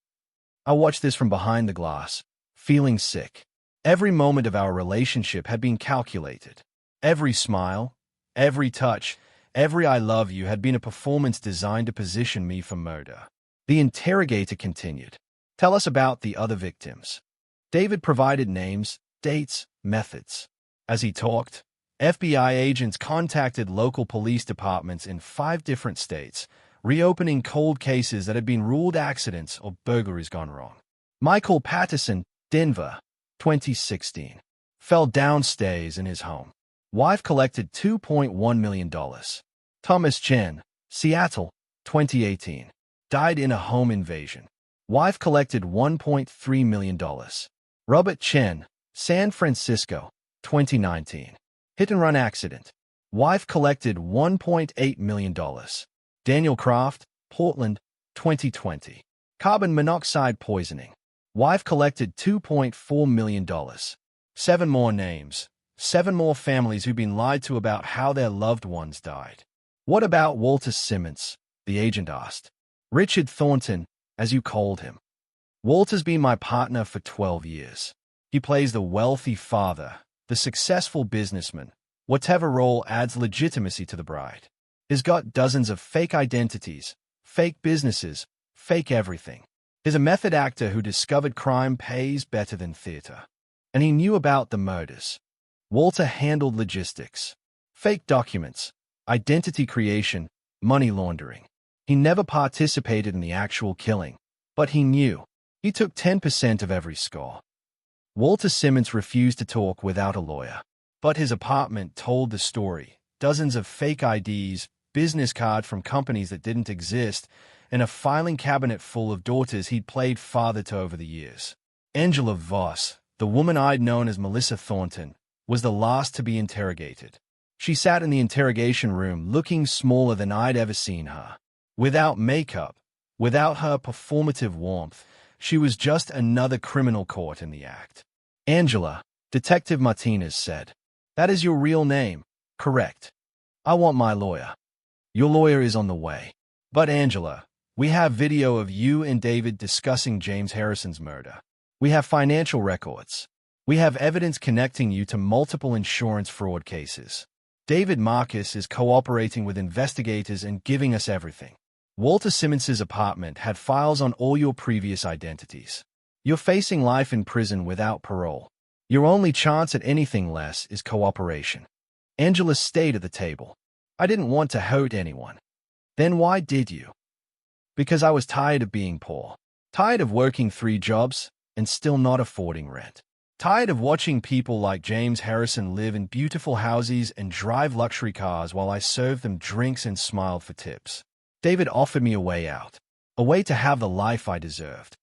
I watched this from behind the glass, feeling sick. Every moment of our relationship had been calculated. Every smile, every touch, every "I love you" had been a performance designed to position me for murder. The interrogator continued. "Tell us about the other victims." David provided names, dates, methods. As he talked, FBI agents contacted local police departments in 5 different states, reopening cold cases that had been ruled accidents or burglaries gone wrong. Michael Patterson, Denver, 2016. Fell downstairs in his home. Wife collected $2.1 million. Thomas Chen, Seattle, 2018. Died in a home invasion. Wife collected $1.3 million. Robert Chen, San Francisco, 2019. Hit-and-run accident. Wife collected $1.8 million. Daniel Kraft, Portland, 2020. Carbon monoxide poisoning. Wife collected $2.4 million. 7 more names. 7 more families who've been lied to about how their loved ones died. "What about Walter Simmons?" the agent asked. "Richard Thornton, as you called him." "Walter's been my partner for 12 years. He plays the wealthy father, the successful businessman, whatever role adds legitimacy to the bride. He's got dozens of fake identities, fake businesses, fake everything. He's a method actor who discovered crime pays better than theater. And he knew about the murders. Walter handled logistics, fake documents, identity creation, money laundering. He never participated in the actual killing, but he knew. He took 10% of every score." Walter Simmons refused to talk without a lawyer, but his apartment told the story. Dozens of fake IDs, business card from companies that didn't exist, and a filing cabinet full of daughters he'd played father to over the years. Angela Voss, the woman I'd known as Melissa Thornton, was the last to be interrogated. She sat in the interrogation room looking smaller than I'd ever seen her. Without makeup, without her performative warmth, she was just another criminal caught in the act. "Angela," Detective Martinez said. "That is your real name, correct? I want my lawyer." "Your lawyer is on the way." "But Angela, we have video of you and David discussing James Harrison's murder. We have financial records. We have evidence connecting you to multiple insurance fraud cases. David Marcus is cooperating with investigators and giving us everything. Walter Simmons's apartment had files on all your previous identities. You're facing life in prison without parole. Your only chance at anything less is cooperation." Angela stayed at the table. "I didn't want to hurt anyone." "Then why did you?" "Because I was tired of being poor. Tired of working 3 jobs and still not affording rent. Tired of watching people like James Harrison live in beautiful houses and drive luxury cars while I served them drinks and smiled for tips. David offered me a way out, a way to have the life I deserved.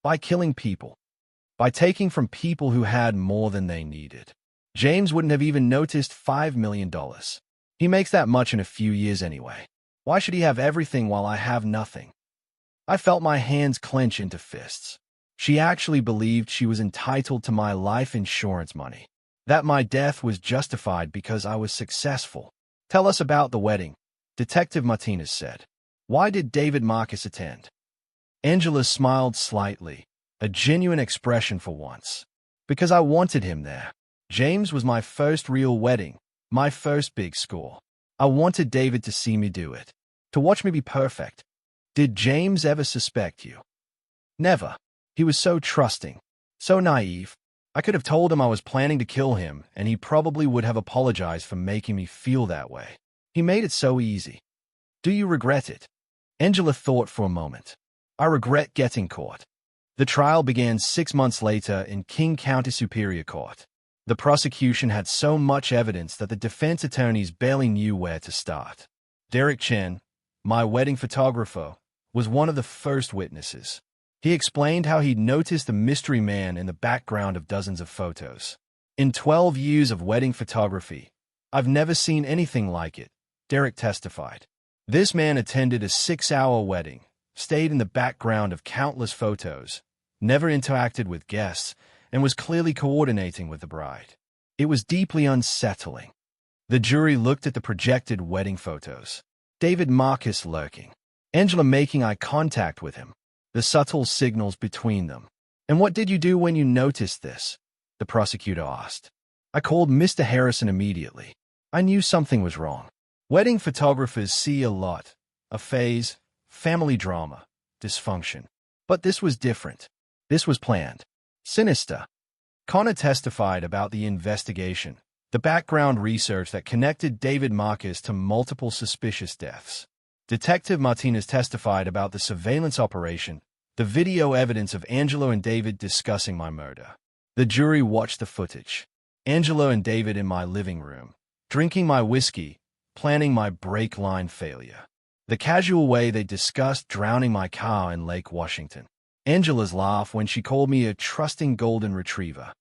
By killing people. By taking from people who had more than they needed. James wouldn't have even noticed $5 million. He makes that much in a few years anyway. Why should he have everything while I have nothing?" I felt my hands clench into fists. She actually believed she was entitled to my life insurance money. That my death was justified because I was successful. "Tell us about the wedding," Detective Martinez said. "Why did David Marcus attend?" Angela smiled slightly, a genuine expression for once. "Because I wanted him there. James was my first real wedding, my first big score. I wanted David to see me do it, to watch me be perfect." "Did James ever suspect you?" "Never. He was so trusting, so naive. I could have told him I was planning to kill him, and he probably would have apologized for making me feel that way. He made it so easy." "Do you regret it?" Angela thought for a moment. "I regret getting caught." The trial began 6 months later in King County Superior Court. The prosecution had so much evidence that the defense attorneys barely knew where to start. Derek Chen, my wedding photographer, was one of the first witnesses. He explained how he'd noticed the mystery man in the background of dozens of photos. "In 12 years of wedding photography, I've never seen anything like it," Derek testified. "This man attended a 6-hour wedding, stayed in the background of countless photos, never interacted with guests, and was clearly coordinating with the bride. It was deeply unsettling." The jury looked at the projected wedding photos. David Marcus lurking. Angela making eye contact with him. The subtle signals between them. "And what did you do when you noticed this?" the prosecutor asked. "I called Mr. Harrison immediately. I knew something was wrong. Wedding photographers see a lot. A phase, family drama, dysfunction. But this was different. This was planned. Sinister." Connor testified about the investigation, the background research that connected David Marcus to multiple suspicious deaths. Detective Martinez testified about the surveillance operation, the video evidence of Angelo and David discussing my murder. The jury watched the footage. Angelo and David in my living room, drinking my whiskey, planning my brake line failure. The casual way they discussed drowning my car in Lake Washington. Angela's laugh when she called me a trusting golden retriever.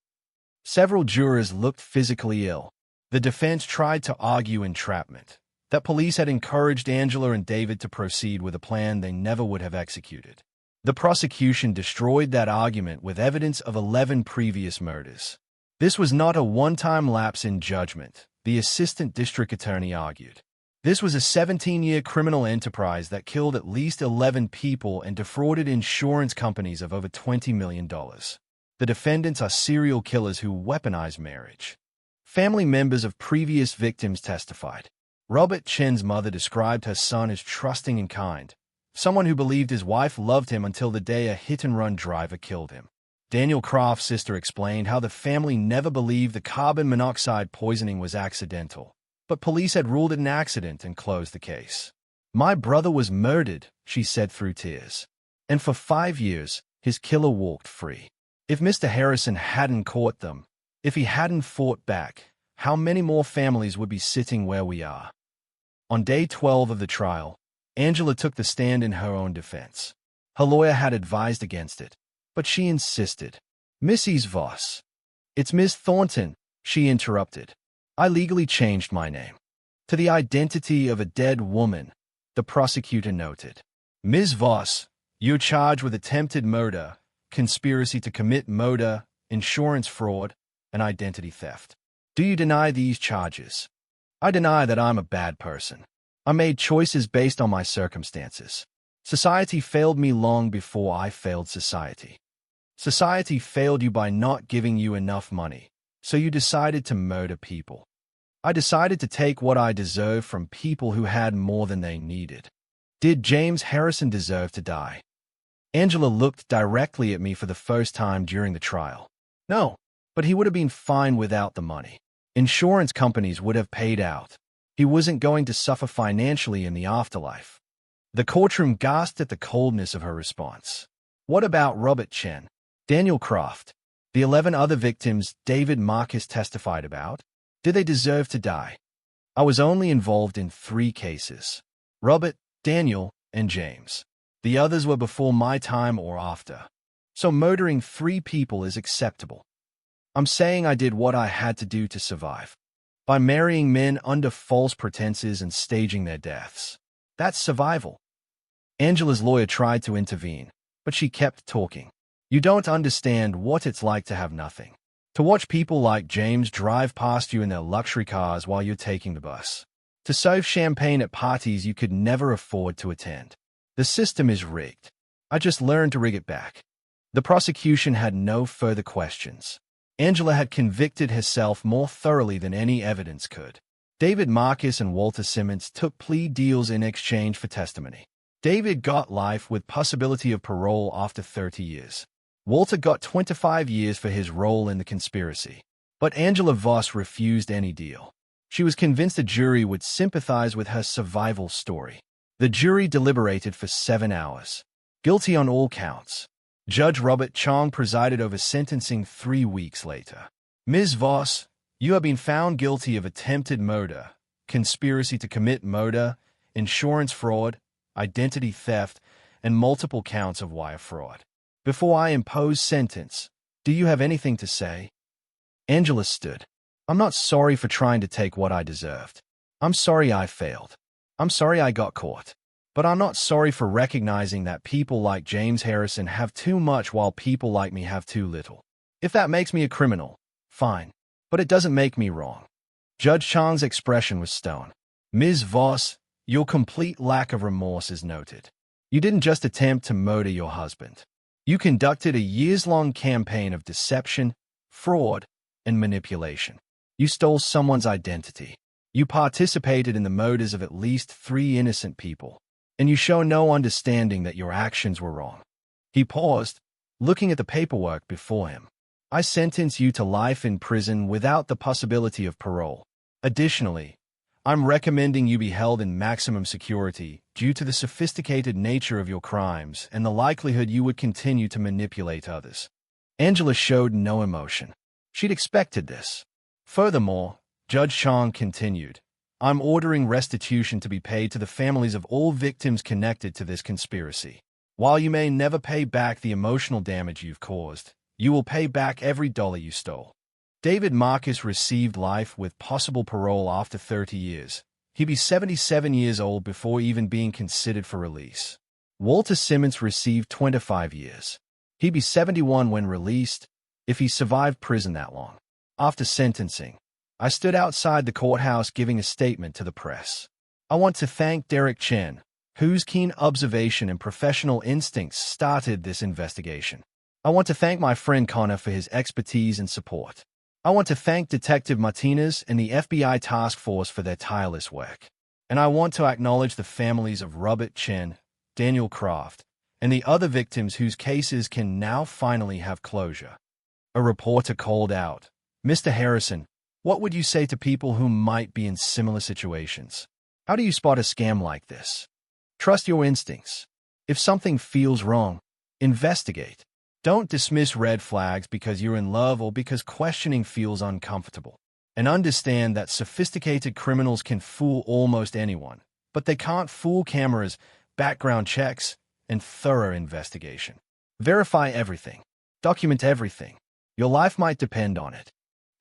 Several jurors looked physically ill. The defense tried to argue entrapment, that police had encouraged Angela and David to proceed with a plan they never would have executed. The prosecution destroyed that argument with evidence of 11 previous murders. This was not a one-time lapse in judgment, the assistant district attorney argued. This was a 17-year criminal enterprise that killed at least 11 people and defrauded insurance companies of over $20 million. The defendants are serial killers who weaponize marriage. Family members of previous victims testified. Robert Chen's mother described her son as trusting and kind, someone who believed his wife loved him until the day a hit-and-run driver killed him. Daniel Croft's sister explained how the family never believed the carbon monoxide poisoning was accidental, but police had ruled it an accident and closed the case. "My brother was murdered," she said through tears. "And for 5 years, his killer walked free. If Mr. Harrison hadn't caught them, if he hadn't fought back, how many more families would be sitting where we are?" On day 12 of the trial, Angela took the stand in her own defense. Her lawyer had advised against it, but she insisted. "Mrs. Voss." "It's Miss Thornton," she interrupted. "I legally changed my name to the identity of a dead woman," the prosecutor noted. "Ms. Voss, you're charged with attempted murder, conspiracy to commit murder, insurance fraud, and identity theft. Do you deny these charges?" "I deny that I'm a bad person. I made choices based on my circumstances. Society failed me long before I failed society. Society failed you by not giving you enough money, so you decided to murder people. I decided to take what I deserved from people who had more than they needed." Did James Harrison deserve to die? Angela looked directly at me for the first time during the trial. "No, but he would have been fine without the money. Insurance companies would have paid out. He wasn't going to suffer financially in the afterlife." The courtroom gasped at the coldness of her response. "What about Robert Chen, Daniel Croft, the 11 other victims David Marcus testified about? Did they deserve to die?" "I was only involved in 3 cases. Robert, Daniel, and James. The others were before my time or after. So murdering 3 people is acceptable. I'm saying I did what I had to do to survive. By marrying men under false pretenses and staging their deaths. That's survival." Angela's lawyer tried to intervene, but she kept talking. "You don't understand what it's like to have nothing. To watch people like James drive past you in their luxury cars while you're taking the bus. To serve champagne at parties you could never afford to attend. The system is rigged. I just learned to rig it back." The prosecution had no further questions. Angela had convicted herself more thoroughly than any evidence could. David Marcus and Walter Simmons took plea deals in exchange for testimony. David got life with possibility of parole after 30 years. Walter got 25 years for his role in the conspiracy. But Angela Voss refused any deal. She was convinced a jury would sympathize with her survival story. The jury deliberated for 7 hours. Guilty on all counts. Judge Robert Chong presided over sentencing 3 weeks later. "Ms. Voss, you have been found guilty of attempted murder, conspiracy to commit murder, insurance fraud, identity theft, and multiple counts of wire fraud. Before I impose sentence, do you have anything to say?" Angela stood. "I'm not sorry for trying to take what I deserved. I'm sorry I failed. I'm sorry I got caught. But I'm not sorry for recognizing that people like James Harrison have too much while people like me have too little. If that makes me a criminal, fine. But it doesn't make me wrong." Judge Chong's expression was stone. "Ms. Voss, your complete lack of remorse is noted. You didn't just attempt to murder your husband. You conducted a years-long campaign of deception, fraud, and manipulation. You stole someone's identity. You participated in the murders of at least 3 innocent people. And you show no understanding that your actions were wrong." He paused, looking at the paperwork before him. "I sentence you to life in prison without the possibility of parole. Additionally, I'm recommending you be held in maximum security due to the sophisticated nature of your crimes and the likelihood you would continue to manipulate others." Angela showed no emotion. She'd expected this. Furthermore, Judge Chong continued, "I'm ordering restitution to be paid to the families of all victims connected to this conspiracy. While you may never pay back the emotional damage you've caused, you will pay back every dollar you stole." David Marcus received life with possible parole after 30 years. He'd be 77 years old before even being considered for release. Walter Simmons received 25 years. He'd be 71 when released, if he survived prison that long. After sentencing, I stood outside the courthouse giving a statement to the press. I want to thank Derek Chen, whose keen observation and professional instincts started this investigation. I want to thank my friend Connor for his expertise and support. I want to thank Detective Martinez and the FBI task force for their tireless work. And I want to acknowledge the families of Robert Chen, Daniel Croft, and the other victims whose cases can now finally have closure." A reporter called out, "Mr. Harrison, what would you say to people who might be in similar situations? How do you spot a scam like this?" Trust your instincts. If something feels wrong, investigate. Don't dismiss red flags because you're in love or because questioning feels uncomfortable. and understand that sophisticated criminals can fool almost anyone, but they can't fool cameras, background checks, and thorough investigation. Verify everything. Document everything. Your life might depend on it.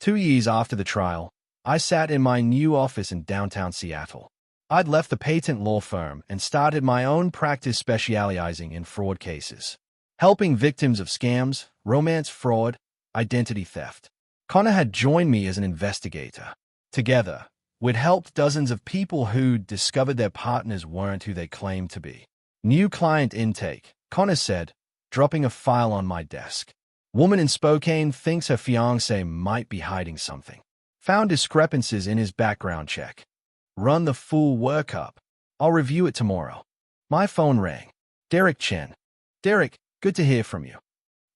2 years after the trial, I sat in my new office in downtown Seattle. I'd left the patent law firm and started my own practice specializing in fraud cases, helping victims of scams, romance fraud, identity theft. Connor had joined me as an investigator. Together, we'd helped dozens of people who'd discovered their partners weren't who they claimed to be. New client intake, Connor said, dropping a file on my desk. Woman in Spokane thinks her fiancé might be hiding something. Found discrepancies in his background check. Run the full workup. I'll review it tomorrow. My phone rang. Derek Chen. Derek, good to hear from you.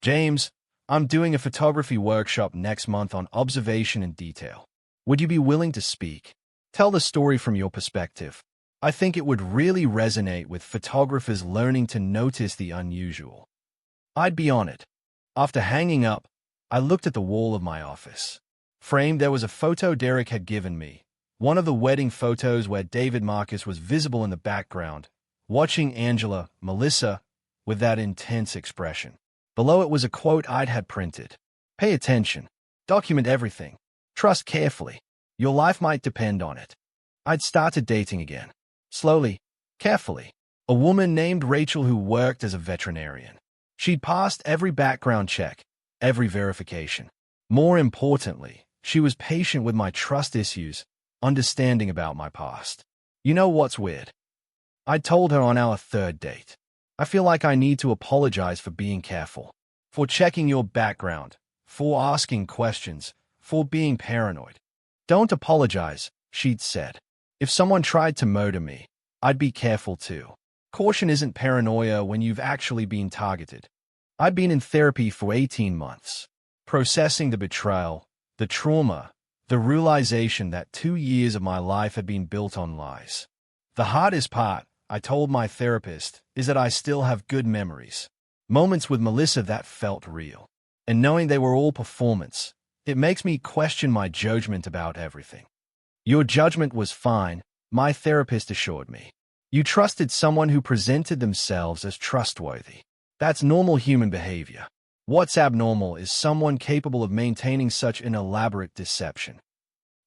James, I'm doing a photography workshop next month on observation and detail. Would you be willing to speak? Tell the story from your perspective. I think it would really resonate with photographers learning to notice the unusual. I'd be on it. After hanging up, I looked at the wall of my office. Framed, there was a photo Derek had given me, one of the wedding photos where David Marcus was visible in the background, watching Angela, Melissa, with that intense expression. Below it was a quote I'd had printed. Pay attention. Document everything. Trust carefully. Your life might depend on it. I'd started dating again. Slowly, carefully. A woman named Rachel who worked as a veterinarian. She'd passed every background check, every verification. More importantly, she was patient with my trust issues, understanding about my past. You know what's weird? I told her on our third date. I feel like I need to apologize for being careful, for checking your background, for asking questions, for being paranoid. Don't apologize, she'd said. If someone tried to murder me, I'd be careful too. Caution isn't paranoia when you've actually been targeted. I'd been in therapy for 18 months, processing the betrayal, the trauma, the realization that 2 years of my life had been built on lies. The hardest part, I told my therapist, is that I still have good memories. Moments with Melissa that felt real. And knowing they were all performance, it makes me question my judgment about everything. Your judgment was fine, my therapist assured me. You trusted someone who presented themselves as trustworthy. That's normal human behavior. What's abnormal is someone capable of maintaining such an elaborate deception.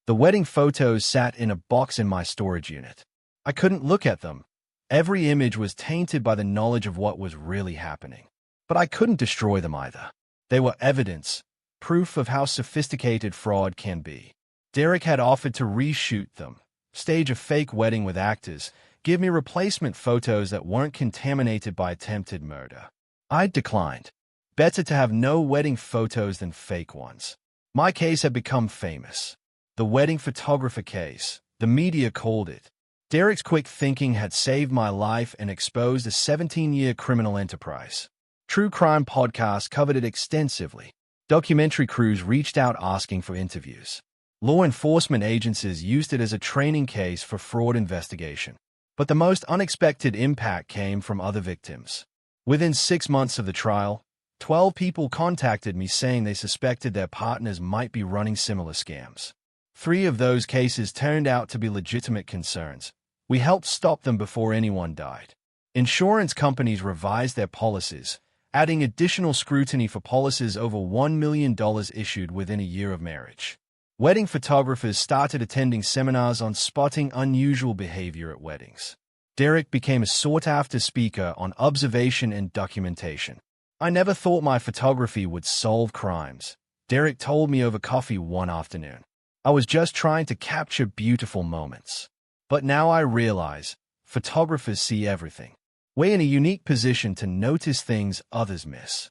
The wedding photos sat in a box in my storage unit. I couldn't look at them. Every image was tainted by the knowledge of what was really happening. But I couldn't destroy them either. They were evidence, proof of how sophisticated fraud can be. Derek had offered to reshoot them, stage a fake wedding with actors, give me replacement photos that weren't contaminated by attempted murder. I'd declined. Better to have no wedding photos than fake ones. My case had become famous. The wedding photographer case, the media called it. Derek's quick thinking had saved my life and exposed a 17-year criminal enterprise. True crime podcasts covered it extensively. Documentary crews reached out asking for interviews. Law enforcement agencies used it as a training case for fraud investigation. But the most unexpected impact came from other victims. Within 6 months of the trial, 12 people contacted me saying they suspected their partners might be running similar scams. 3 of those cases turned out to be legitimate concerns. We helped stop them before anyone died. Insurance companies revised their policies, adding additional scrutiny for policies over $1 million issued within a year of marriage. Wedding photographers started attending seminars on spotting unusual behavior at weddings. Derek became a sought-after speaker on observation and documentation. I never thought my photography would solve crimes, Derek told me over coffee one afternoon. I was just trying to capture beautiful moments. But now I realize, photographers see everything. We're in a unique position to notice things others miss.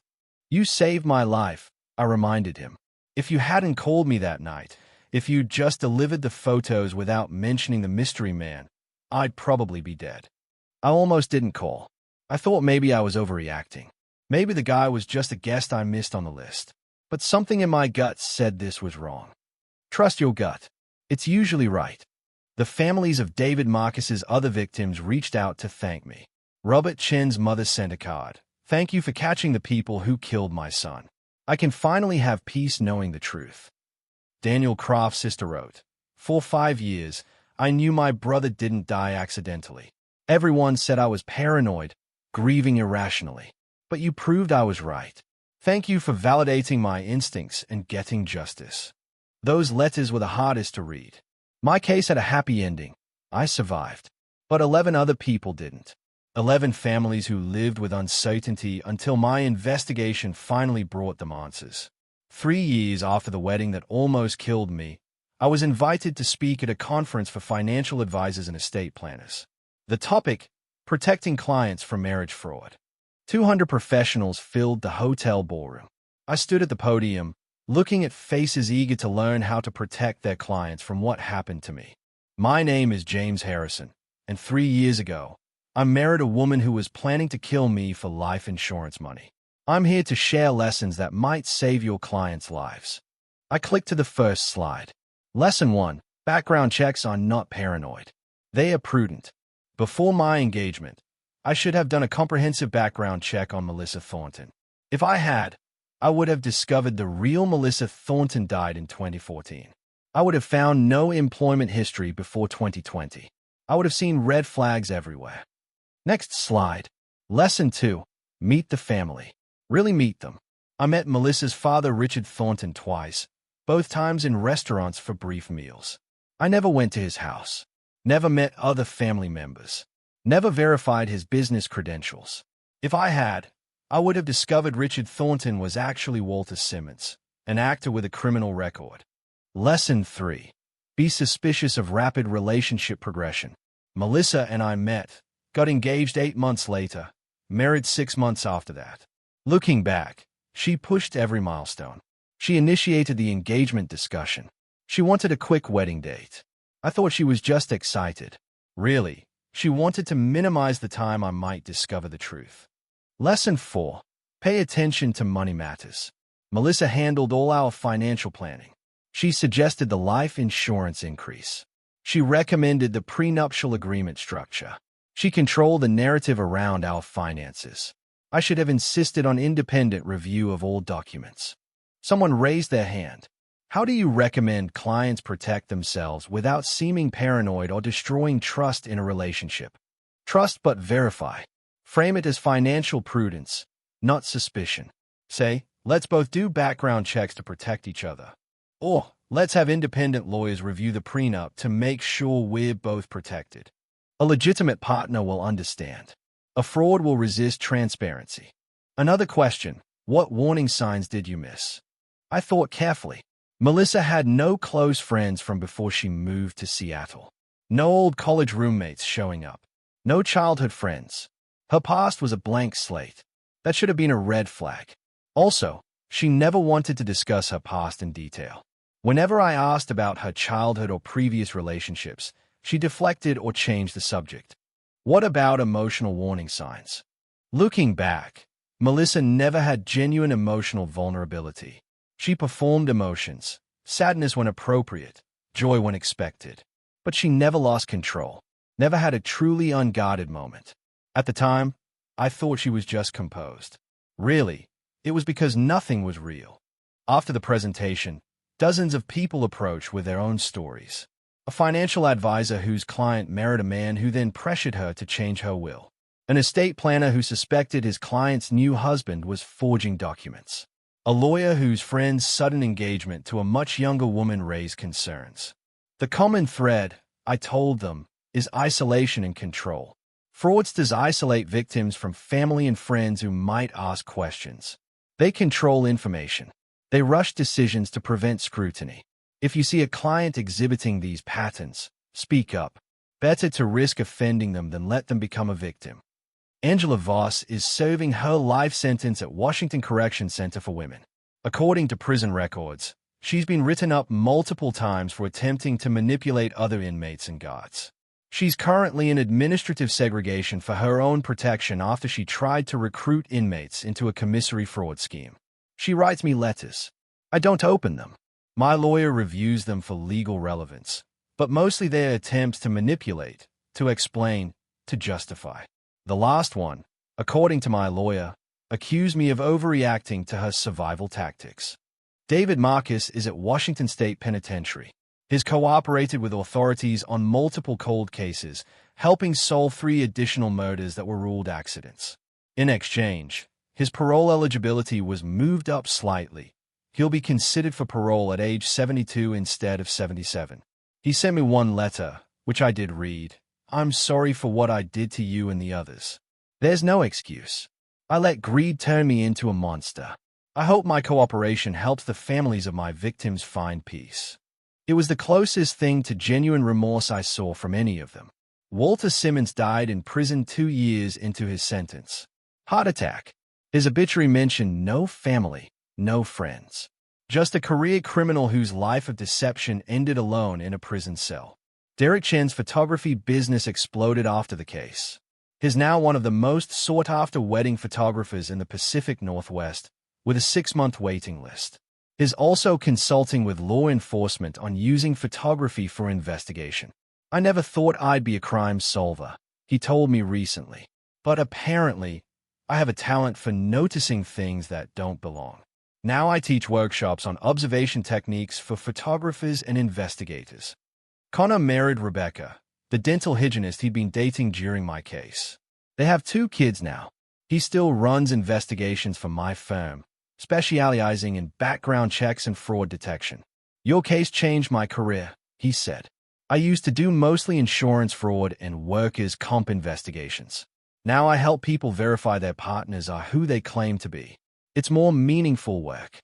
You saved my life, I reminded him. If you hadn't called me that night, if you'd just delivered the photos without mentioning the mystery man, I'd probably be dead. I almost didn't call. I thought maybe I was overreacting. Maybe the guy was just a guest I missed on the list. But something in my gut said this was wrong. Trust your gut. It's usually right. The families of David Marcus's other victims reached out to thank me. Robert Chen's mother sent a card. Thank you for catching the people who killed my son. I can finally have peace knowing the truth. Daniel Kraft's sister wrote, "For 5 years, I knew my brother didn't die accidentally. Everyone said I was paranoid, grieving irrationally. But you proved I was right. Thank you for validating my instincts and getting justice." Those letters were the hardest to read. My case had a happy ending. I survived. But 11 other people didn't. 11 families who lived with uncertainty until my investigation finally brought them answers. 3 years after the wedding that almost killed me, I was invited to speak at a conference for financial advisors and estate planners. The topic, protecting clients from marriage fraud. 200 professionals filled the hotel ballroom. I stood at the podium, looking at faces eager to learn how to protect their clients from what happened to me. My name is James Harrison, and 3 years ago, I married a woman who was planning to kill me for life insurance money. I'm here to share lessons that might save your clients' lives. I clicked to the first slide. Lesson 1. Background checks are not paranoid. They are prudent. Before my engagement, I should have done a comprehensive background check on Melissa Thornton. If I had, I would have discovered the real Melissa Thornton died in 2014. I would have found no employment history before 2020. I would have seen red flags everywhere. Next slide. Lesson 2. Meet the family. Really meet them. I met Melissa's father, Richard Thornton, twice, both times in restaurants for brief meals. I never went to his house. Never met other family members. Never verified his business credentials. If I had, I would have discovered Richard Thornton was actually Walter Simmons, an actor with a criminal record. Lesson 3. Be suspicious of rapid relationship progression. Melissa and I met, got engaged 8 months later, married 6 months after that. Looking back, she pushed every milestone. She initiated the engagement discussion. She wanted a quick wedding date. I thought she was just excited. Really, she wanted to minimize the time I might discover the truth. Lesson 4. Pay attention to money matters. Melissa handled all our financial planning. She suggested the life insurance increase. She recommended the prenuptial agreement structure. She controlled the narrative around our finances. I should have insisted on independent review of all documents. Someone raised their hand. How do you recommend clients protect themselves without seeming paranoid or destroying trust in a relationship? Trust but verify. Frame it as financial prudence, not suspicion. Say, let's both do background checks to protect each other. Or, let's have independent lawyers review the prenup to make sure we're both protected. A legitimate partner will understand. A fraud will resist transparency. Another question, what warning signs did you miss? I thought carefully. Melissa had no close friends from before she moved to Seattle. No old college roommates showing up. No childhood friends. Her past was a blank slate. That should have been a red flag. Also, she never wanted to discuss her past in detail. Whenever I asked about her childhood or previous relationships, she deflected or changed the subject. What about emotional warning signs? Looking back, Melissa never had genuine emotional vulnerability. She performed emotions, sadness when appropriate, joy when expected. But she never lost control, never had a truly unguarded moment. At the time, I thought she was just composed. Really, it was because nothing was real. After the presentation, dozens of people approached with their own stories. A financial advisor whose client married a man who then pressured her to change her will. An estate planner who suspected his client's new husband was forging documents. A lawyer whose friend's sudden engagement to a much younger woman raised concerns. The common thread, I told them, is isolation and control. Fraudsters isolate victims from family and friends who might ask questions. They control information. They rush decisions to prevent scrutiny. If you see a client exhibiting these patterns, speak up. Better to risk offending them than let them become a victim. Angela Voss is serving her life sentence at Washington Correction Center for Women. According to prison records, she's been written up multiple times for attempting to manipulate other inmates and guards. She's currently in administrative segregation for her own protection after she tried to recruit inmates into a commissary fraud scheme. She writes me letters. I don't open them. My lawyer reviews them for legal relevance, but mostly they're attempts to manipulate, to explain, to justify. The last one, according to my lawyer, accused me of overreacting to her survival tactics. David Marcus is at Washington State Penitentiary. He's cooperated with authorities on multiple cold cases, helping solve 3 additional murders that were ruled accidents. In exchange, his parole eligibility was moved up slightly. He'll be considered for parole at age 72 instead of 77. He sent me one letter, which I did read. I'm sorry for what I did to you and the others. There's no excuse. I let greed turn me into a monster. I hope my cooperation helps the families of my victims find peace. It was the closest thing to genuine remorse I saw from any of them. Walter Simmons died in prison 2 years into his sentence. Heart attack. His obituary mentioned no family, no friends. Just a career criminal whose life of deception ended alone in a prison cell. Derek Chen's photography business exploded after the case. He's now one of the most sought-after wedding photographers in the Pacific Northwest, with a 6-month waiting list. He's also consulting with law enforcement on using photography for investigation. I never thought I'd be a crime solver, he told me recently. But apparently, I have a talent for noticing things that don't belong. Now I teach workshops on observation techniques for photographers and investigators. Connor married Rebecca, the dental hygienist he'd been dating during my case. They have 2 kids now. He still runs investigations for my firm, specializing in background checks and fraud detection. Your case changed my career, he said. I used to do mostly insurance fraud and workers' comp investigations. Now I help people verify their partners are who they claim to be. It's more meaningful work.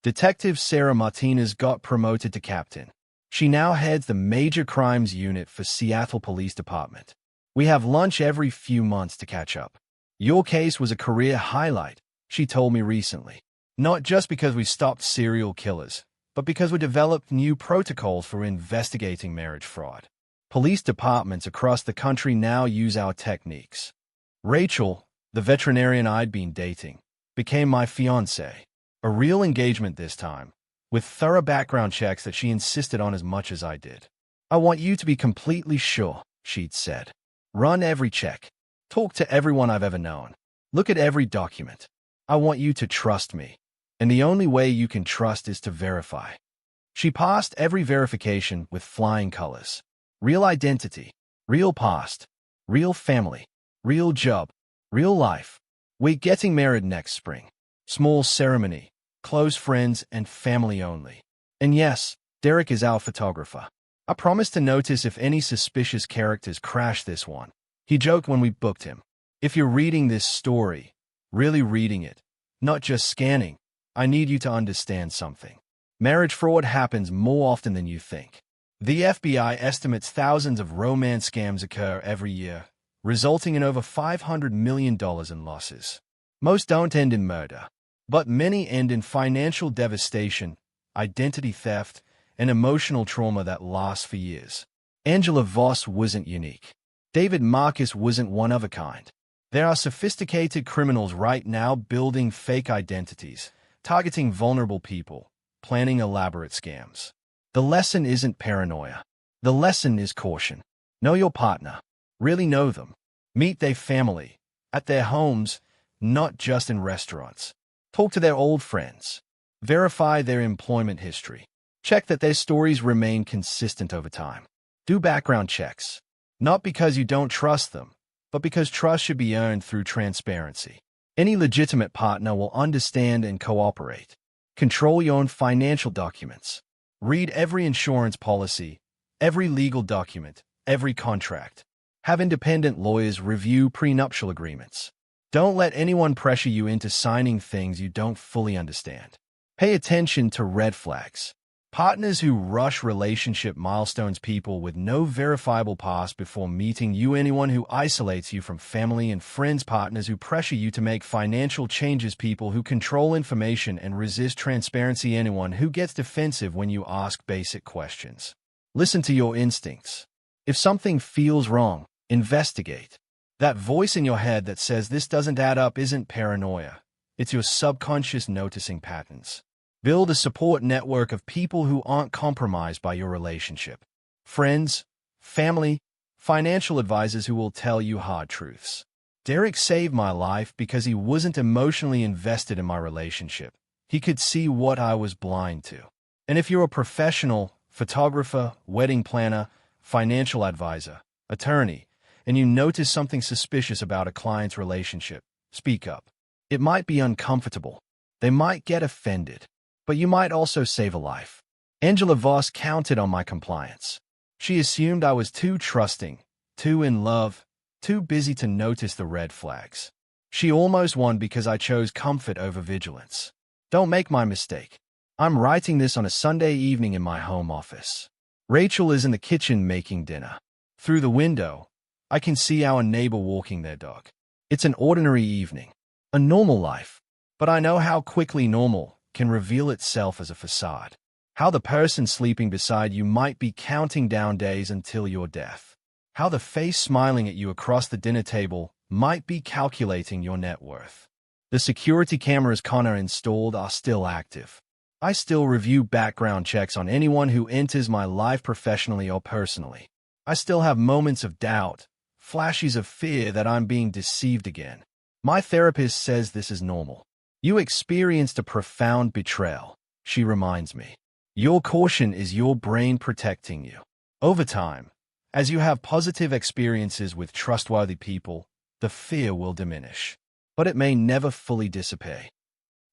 Detective Sarah Martinez got promoted to captain. She now heads the Major Crimes Unit for Seattle Police Department. We have lunch every few months to catch up. Your case was a career highlight, she told me recently. Not just because we stopped serial killers, but because we developed new protocols for investigating marriage fraud. Police departments across the country now use our techniques. Rachel, the veterinarian I'd been dating, became my fiancée. A real engagement this time, with thorough background checks that she insisted on as much as I did. I want you to be completely sure, she'd said. Run every check. Talk to everyone I've ever known. Look at every document. I want you to trust me. And the only way you can trust is to verify. She passed every verification with flying colors. Real identity, real past, real family, real job, real life. We're getting married next spring. Small ceremony, close friends and family only. And yes, Derek is our photographer. I promise to notice if any suspicious characters crash this one. He joked when we booked him. If you're reading this story, really reading it, not just scanning, I need you to understand something. Marriage fraud happens more often than you think. The FBI estimates thousands of romance scams occur every year, resulting in over $500 million in losses. Most don't end in murder, but many end in financial devastation, identity theft, and emotional trauma that lasts for years. Angela Voss wasn't unique. David Marcus wasn't one of a kind. There are sophisticated criminals right now building fake identities, targeting vulnerable people, planning elaborate scams. The lesson isn't paranoia. The lesson is caution. Know your partner. Really know them. Meet their family, at their homes, not just in restaurants. Talk to their old friends. Verify their employment history. Check that their stories remain consistent over time. Do background checks. Not because you don't trust them, but because trust should be earned through transparency. Any legitimate partner will understand and cooperate. Control your own financial documents. Read every insurance policy, every legal document, every contract. Have independent lawyers review prenuptial agreements. Don't let anyone pressure you into signing things you don't fully understand. Pay attention to red flags. Partners who rush relationship milestones, people with no verifiable past before meeting you, anyone who isolates you from family and friends, partners who pressure you to make financial changes, people who control information and resist transparency, anyone who gets defensive when you ask basic questions. Listen to your instincts. If something feels wrong, investigate. That voice in your head that says this doesn't add up isn't paranoia. It's your subconscious noticing patterns. Build a support network of people who aren't compromised by your relationship. Friends, family, financial advisors who will tell you hard truths. Derek saved my life because he wasn't emotionally invested in my relationship. He could see what I was blind to. And if you're a professional, photographer, wedding planner, financial advisor, attorney, and you notice something suspicious about a client's relationship, speak up. It might be uncomfortable. They might get offended, but you might also save a life. Angela Voss counted on my compliance. She assumed I was too trusting, too in love, too busy to notice the red flags. She almost won because I chose comfort over vigilance. Don't make my mistake. I'm writing this on a Sunday evening in my home office. Rachel is in the kitchen making dinner. Through the window, I can see our neighbor walking their dog. It's an ordinary evening, a normal life, but I know how quickly normal can reveal itself as a facade. How the person sleeping beside you might be counting down days until your death. How the face smiling at you across the dinner table might be calculating your net worth. The security cameras Connor installed are still active. I still review background checks on anyone who enters my life professionally or personally. I still have moments of doubt, flashes of fear that I'm being deceived again. My therapist says this is normal. You experienced a profound betrayal, she reminds me. Your caution is your brain protecting you. Over time, as you have positive experiences with trustworthy people, the fear will diminish, but it may never fully dissipate.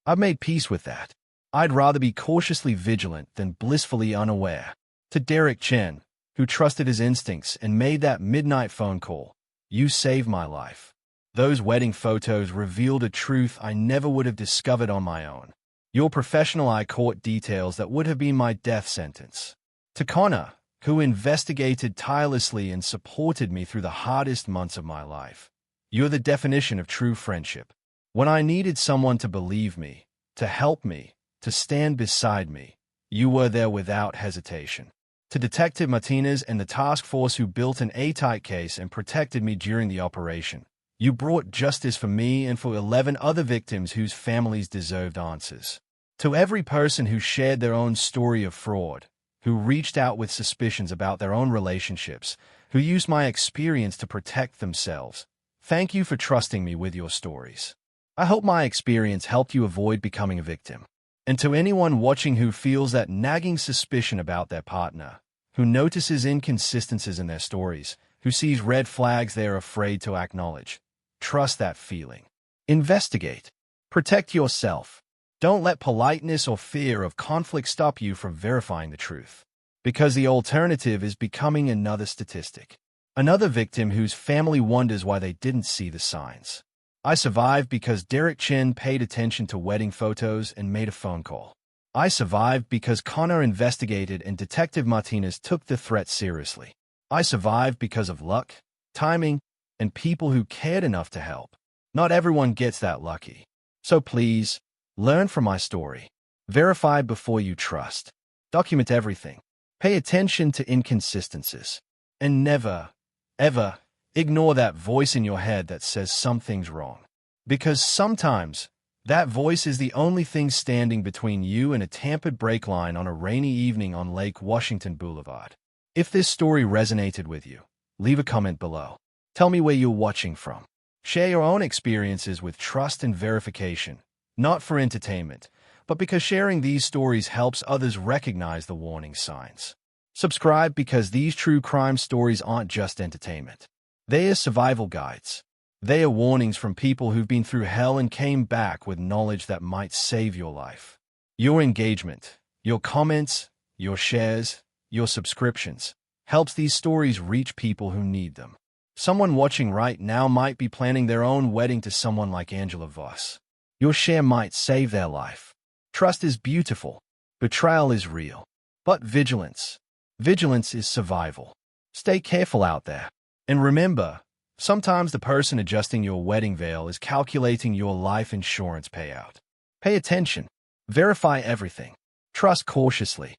I've made peace with that. I'd rather be cautiously vigilant than blissfully unaware. To Derek Chen, who trusted his instincts and made that midnight phone call, you saved my life. Those wedding photos revealed a truth I never would have discovered on my own. Your professional eye caught details that would have been my death sentence. To Connor, who investigated tirelessly and supported me through the hardest months of my life, you're the definition of true friendship. When I needed someone to believe me, to help me, to stand beside me, you were there without hesitation. To Detective Martinez and the task force who built an airtight case and protected me during the operation, you brought justice for me and for 11 other victims whose families deserved answers. To every person who shared their own story of fraud, who reached out with suspicions about their own relationships, who used my experience to protect themselves, thank you for trusting me with your stories. I hope my experience helped you avoid becoming a victim. And to anyone watching who feels that nagging suspicion about their partner, who notices inconsistencies in their stories, who sees red flags they're afraid to acknowledge, trust that feeling. Investigate. Protect yourself. Don't let politeness or fear of conflict stop you from verifying the truth. Because the alternative is becoming another statistic. Another victim whose family wonders why they didn't see the signs. I survived because Derek Chen paid attention to wedding photos and made a phone call. I survived because Connor investigated and Detective Martinez took the threat seriously. I survived because of luck, timing, and people who cared enough to help. Not everyone gets that lucky. So please, learn from my story. Verify before you trust. Document everything. Pay attention to inconsistencies. And never, ever, ignore that voice in your head that says something's wrong. Because sometimes, that voice is the only thing standing between you and a tampered brake line on a rainy evening on Lake Washington Boulevard. If this story resonated with you, leave a comment below. Tell me where you're watching from. Share your own experiences with trust and verification, not for entertainment, but because sharing these stories helps others recognize the warning signs. Subscribe because these true crime stories aren't just entertainment. They are survival guides. They are warnings from people who've been through hell and came back with knowledge that might save your life. Your engagement, your comments, your shares, your subscriptions helps these stories reach people who need them. Someone watching right now might be planning their own wedding to someone like Angela Voss. Your share might save their life. Trust is beautiful. Betrayal is real. But vigilance is survival. Stay careful out there. And remember, sometimes the person adjusting your wedding veil is calculating your life insurance payout. Pay attention. Verify everything. Trust cautiously.